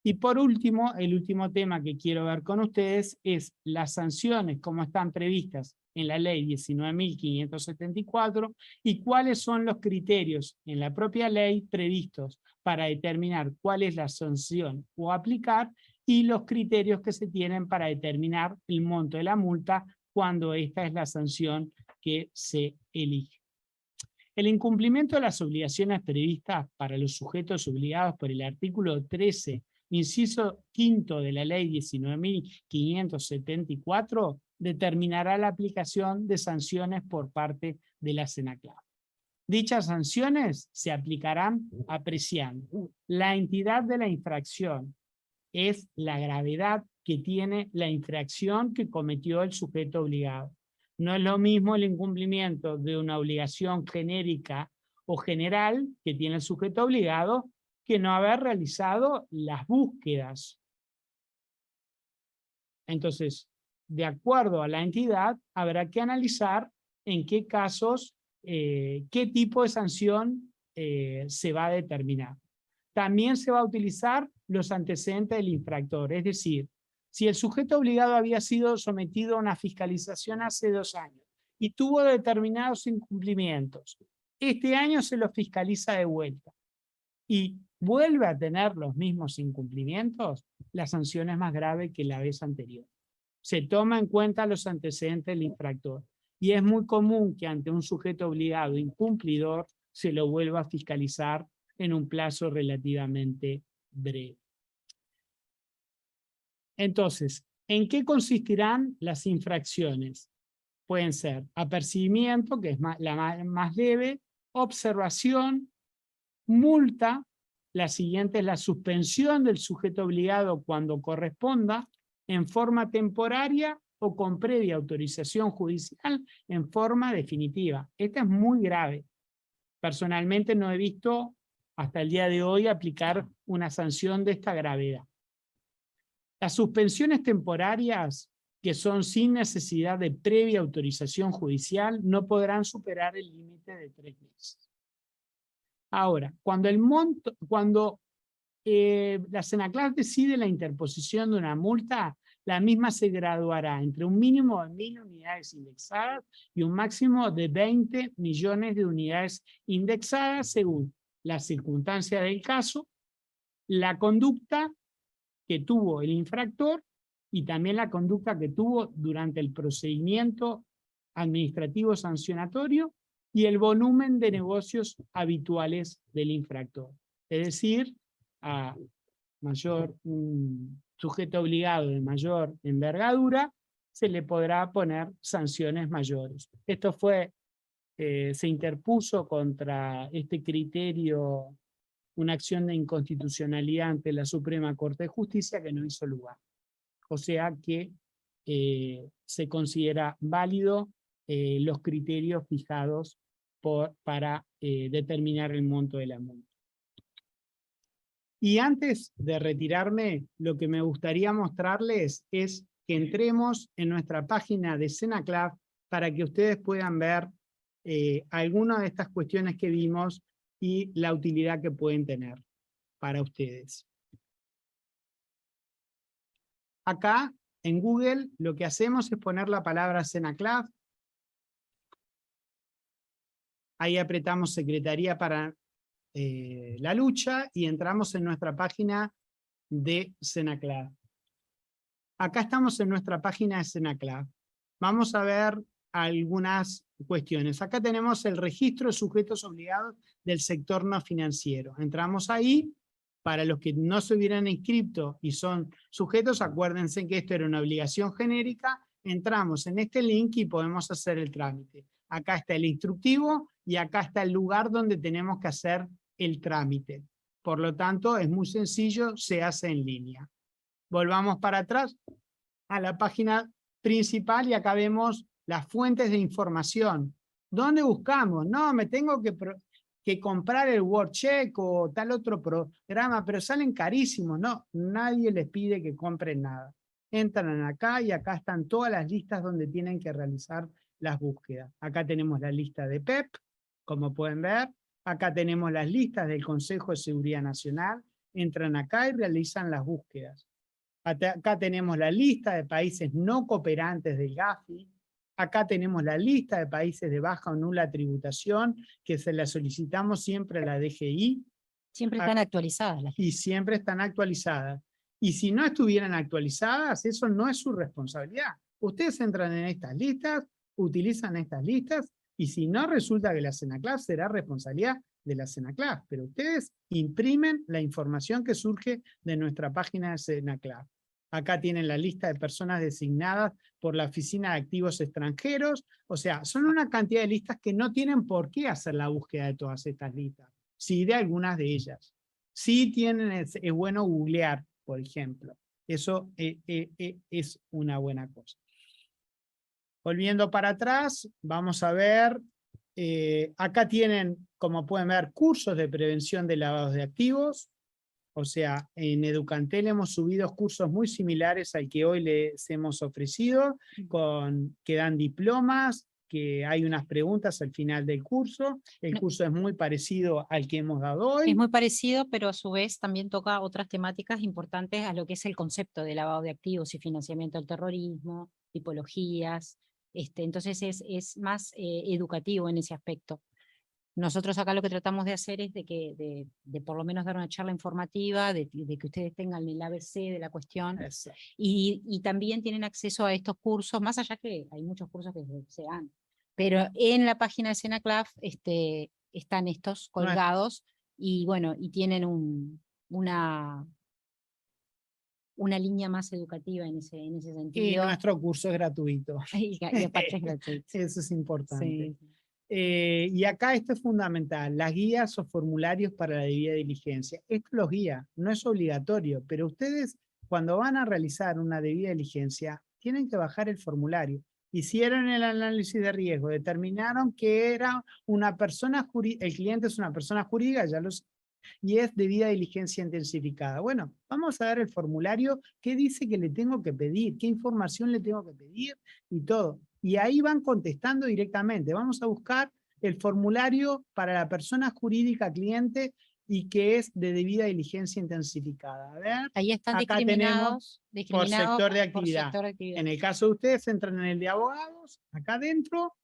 Y por último, el último tema que quiero ver con ustedes es las sanciones como están previstas en la ley 19.574 y cuáles son los criterios en la propia ley previstos para determinar cuál es la sanción o aplicar y los criterios que se tienen para determinar el monto de la multa cuando esta es la sanción que se elige. El incumplimiento de las obligaciones previstas para los sujetos obligados por el artículo 13, inciso quinto de la ley 19.574, determinará la aplicación de sanciones por parte de la SENACLAV. Dichas sanciones se aplicarán apreciando la entidad de la infracción, es la gravedad que tiene la infracción que cometió el sujeto obligado. No es lo mismo el incumplimiento de una obligación genérica o general que tiene el sujeto obligado que no haber realizado las búsquedas. Entonces, de acuerdo a la entidad, habrá que analizar en qué casos, qué tipo de sanción se va a determinar. También se va a utilizar los antecedentes del infractor, es decir, si el sujeto obligado había sido sometido a una fiscalización hace 2 años y tuvo determinados incumplimientos, este año se lo fiscaliza de vuelta y vuelve a tener los mismos incumplimientos, la sanción es más grave que la vez anterior. Se toma en cuenta los antecedentes del infractor y es muy común que ante un sujeto obligado incumplidor se lo vuelva a fiscalizar en un plazo relativamente breve. Entonces, ¿en qué consistirán las infracciones? Pueden ser apercibimiento, que es la más leve, observación, multa, la siguiente es la suspensión del sujeto obligado cuando corresponda, en forma temporaria o con previa autorización judicial en forma definitiva. Esta es muy grave. Personalmente no he visto hasta el día de hoy aplicar una sanción de esta gravedad. Las suspensiones temporarias, que son sin necesidad de previa autorización judicial, no podrán superar el límite de 3 meses. Ahora, cuando la SENACLAV decide la interposición de una multa, la misma se graduará entre un mínimo de 1.000 unidades indexadas y un máximo de 20 millones de unidades indexadas según las circunstancias del caso, la conducta que tuvo el infractor y también la conducta que tuvo durante el procedimiento administrativo sancionatorio y el volumen de negocios habituales del infractor. Es decir, a un sujeto obligado de mayor envergadura, se le podrá poner sanciones mayores. Esto se interpuso contra este criterio una acción de inconstitucionalidad ante la Suprema Corte de Justicia que no hizo lugar. O sea que se considera válido los criterios fijados para determinar el monto de la multa. Y antes de retirarme, lo que me gustaría mostrarles es que entremos en nuestra página de SENACLAV para que ustedes puedan ver algunas de estas cuestiones que vimos y la utilidad que pueden tener para ustedes. Acá, en Google, lo que hacemos es poner la palabra SENACLAV Ahí apretamos Secretaría para la Lucha y entramos en nuestra página de Senaclad. Acá estamos en nuestra página de Senaclad. Vamos a ver algunas cuestiones. Acá tenemos el registro de sujetos obligados del sector no financiero. Entramos ahí. Para los que no se hubieran inscrito y son sujetos, acuérdense que esto era una obligación genérica. Entramos en este link y podemos hacer el trámite. Acá está el instructivo y acá está el lugar donde tenemos que hacer el trámite. Por lo tanto, es muy sencillo, se hace en línea. Volvamos para atrás a la página principal y acá vemos las fuentes de información. ¿Dónde buscamos? No, me tengo que comprar el WordCheck o tal otro programa, pero salen carísimos. No, nadie les pide que compren nada. Entran acá y acá están todas las listas donde tienen que realizar las búsquedas. Acá tenemos la lista de PEP, como pueden ver. Acá tenemos las listas del Consejo de Seguridad Nacional. Entran acá y realizan las búsquedas. Acá tenemos la lista de países no cooperantes del GAFI. Acá tenemos la lista de países de baja o nula tributación, que se la solicitamos siempre a la DGI. Siempre están actualizadas las listas. Y siempre están actualizadas. Y si no estuvieran actualizadas, eso no es su responsabilidad. Ustedes entran en estas listas, utilizan estas listas, y si no resulta que la Senaclad, será responsabilidad de la Senaclad. Pero ustedes imprimen la información que surge de nuestra página de Senaclad. Acá tienen la lista de personas designadas por la Oficina de Activos Extranjeros. O sea, son una cantidad de listas que no tienen por qué hacer la búsqueda de todas estas listas. Sí, de algunas de ellas. Sí tienen, es bueno googlear, por ejemplo. Eso es una buena cosa. Volviendo para atrás, vamos a ver, acá tienen, como pueden ver, cursos de prevención de lavados de activos. O sea, en Educantel hemos subido cursos muy similares al que hoy les hemos ofrecido, que dan diplomas, que hay unas preguntas al final del curso. El curso es muy parecido al que hemos dado hoy. Es muy parecido, pero a su vez también toca otras temáticas importantes a lo que es el concepto de lavado de activos y financiamiento del terrorismo, tipologías. Entonces es más educativo en ese aspecto. Nosotros acá lo que tratamos de hacer es de por lo menos dar una charla informativa, de que ustedes tengan el ABC de la cuestión. Y también tienen acceso a estos cursos, más allá que hay muchos cursos que se dan. Pero en la página de Senaclad están estos colgados y bueno, y tienen una línea más educativa en ese sentido. Y nuestro curso es gratuito. y aparte es gratuito. Eso es importante. Sí. Y acá esto es fundamental, las guías o formularios para la debida diligencia. Esto los guía, no es obligatorio, pero ustedes cuando van a realizar una debida diligencia tienen que bajar el formulario. Hicieron el análisis de riesgo, determinaron que era una persona jurídica, el cliente es una persona jurídica, ya lo sé, y es debida diligencia intensificada. Bueno, vamos a ver el formulario, qué dice que le tengo que pedir, qué información le tengo que pedir y todo. Y ahí van contestando directamente. Vamos a buscar el formulario para la persona jurídica cliente y que es de debida diligencia intensificada. A ver, ahí están acá tenemos por sector de actividad. Sector de actividad. En el caso de ustedes, entran en el de abogados, acá adentro,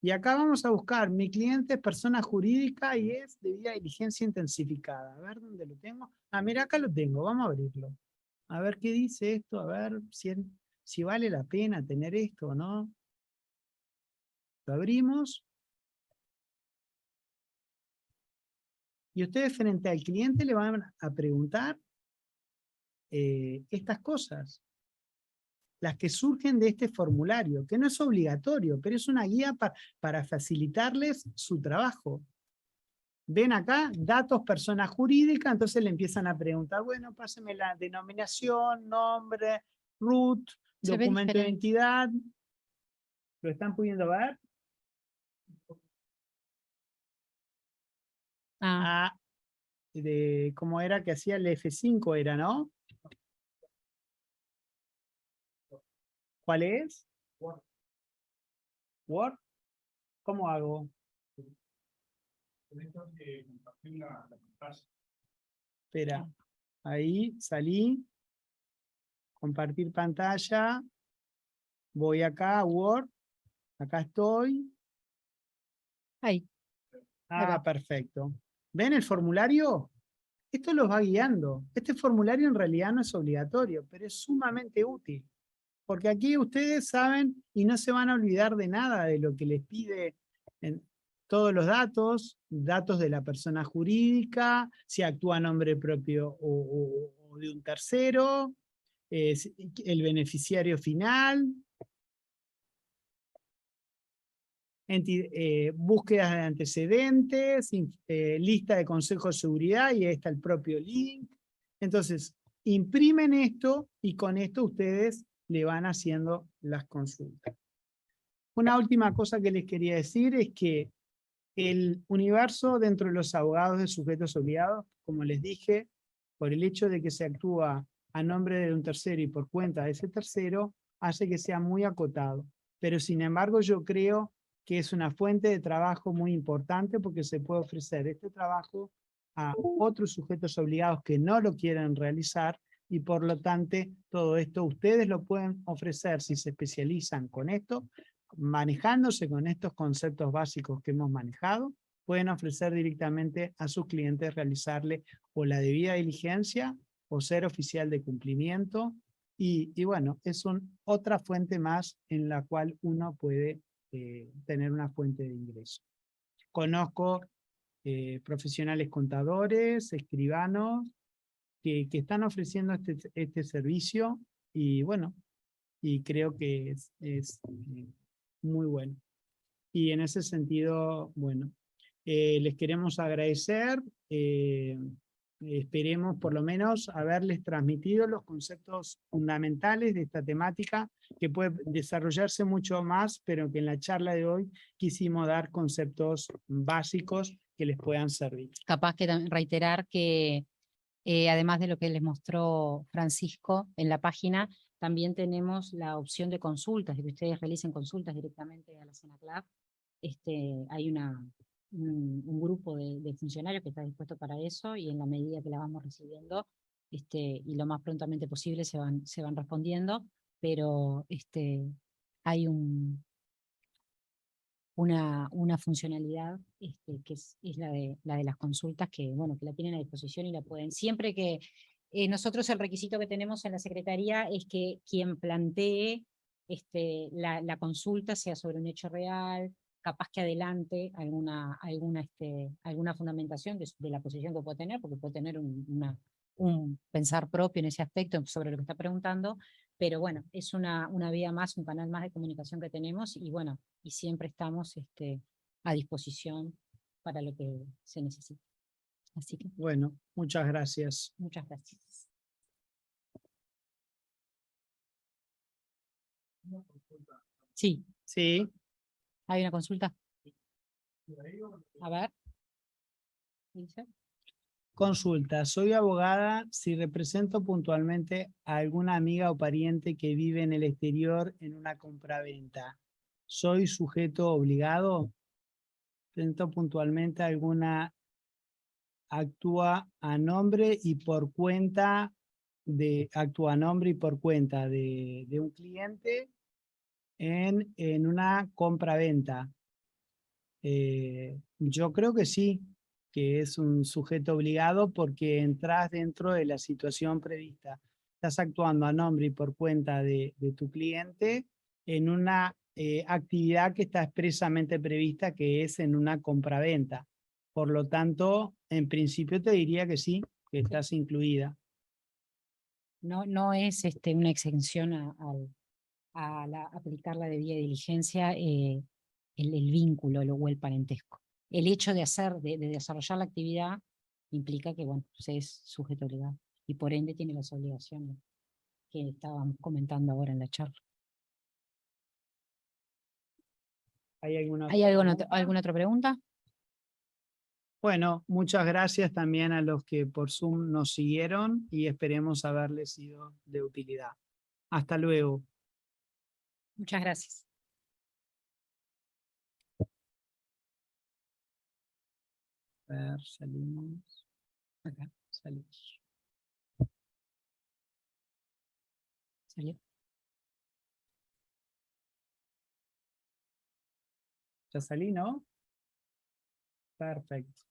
y acá vamos a buscar, mi cliente es persona jurídica y es debida diligencia intensificada. A ver dónde lo tengo. Ah, mira, acá lo tengo, vamos a abrirlo. A ver qué dice esto, a ver si vale la pena tener esto o no. Lo abrimos. Y ustedes frente al cliente le van a preguntar estas cosas. Las que surgen de este formulario, que no es obligatorio, pero es una guía para facilitarles su trabajo. Ven acá, datos, persona jurídica, entonces le empiezan a preguntar, bueno, páseme la denominación, nombre, RUT, documento de identidad. ¿Lo están pudiendo ver? ¿Cómo era que hacía el F5 era, no? ¿Cuál es? Word. ¿Cómo hago? Espera, ahí salí, compartir pantalla, voy acá a Word, acá estoy. Ahí. Ahí va. Perfecto. ¿Ven el formulario? Esto los va guiando. Este formulario en realidad no es obligatorio, pero es sumamente útil. Porque aquí ustedes saben y no se van a olvidar de nada de lo que les pide en todos los datos, datos de la persona jurídica, si actúa a nombre propio o de un tercero, el beneficiario final, búsquedas de antecedentes, lista de consejos de seguridad y ahí está el propio link. Entonces, imprimen esto y con esto ustedes le van haciendo las consultas. Una última cosa que les quería decir es que el universo dentro de los abogados de sujetos obligados, como les dije, por el hecho de que se actúa a nombre de un tercero y por cuenta de ese tercero, hace que sea muy acotado. Pero sin embargo, yo creo que es una fuente de trabajo muy importante porque se puede ofrecer este trabajo a otros sujetos obligados que no lo quieren realizar y por lo tanto todo esto ustedes lo pueden ofrecer si se especializan con esto, manejándose con estos conceptos básicos que hemos manejado, pueden ofrecer directamente a sus clientes realizarle o la debida diligencia o ser oficial de cumplimiento. Y bueno, es otra fuente más en la cual uno puede tener una fuente de ingreso. Conozco profesionales contadores, escribanos, que están ofreciendo este servicio y bueno, y creo que es muy bueno. Y en ese sentido, bueno, les queremos agradecer. Esperemos por lo menos haberles transmitido los conceptos fundamentales de esta temática que puede desarrollarse mucho más, pero que en la charla de hoy quisimos dar conceptos básicos que les puedan servir. Capaz que reiterar que además de lo que les mostró Francisco en la página, también tenemos la opción de consultas, de que ustedes realicen consultas directamente a la SENACLAB. Hay un grupo de funcionarios que está dispuesto para eso y en la medida que la vamos recibiendo y lo más prontamente posible se van respondiendo, pero hay una funcionalidad que es la de las consultas que, bueno, que la tienen a disposición y la pueden. Siempre que nosotros el requisito que tenemos en la Secretaría es que quien plantee la consulta sea sobre un hecho real, capaz que adelante alguna fundamentación de la posición que puede tener, porque puede tener un pensar propio en ese aspecto sobre lo que está preguntando, pero bueno, es una vía más, un canal más de comunicación que tenemos y bueno, y siempre estamos a disposición para lo que se necesite. Así que, bueno, muchas gracias. muchas gracias. Sí. Sí. ¿Hay una consulta? A ver. ¿Dice? Consulta, soy abogada si represento puntualmente a alguna amiga o pariente que vive en el exterior en una compraventa. ¿Soy sujeto obligado? Presento puntualmente a alguna, actúa a nombre y por cuenta actúa a nombre y por cuenta de un cliente en una compraventa. Yo creo que sí, que es un sujeto obligado porque entras dentro de la situación prevista. Estás actuando a nombre y por cuenta de tu cliente en una actividad que está expresamente prevista, que es en una compraventa. Por lo tanto, en principio te diría que sí, que estás incluida. No es una exención aplicar la debida diligencia, el vínculo o el parentesco. El hecho de desarrollar la actividad implica que, bueno, se es sujeto legal y por ende tiene las obligaciones que estábamos comentando ahora en la charla. ¿Hay ¿Hay alguna otra pregunta? Bueno, muchas gracias también a los que por Zoom nos siguieron y esperemos haberles sido de utilidad. Hasta luego. Muchas gracias. A ver, salimos. Acá, salimos. ¿Salió? Ya salí, ¿no? Perfecto.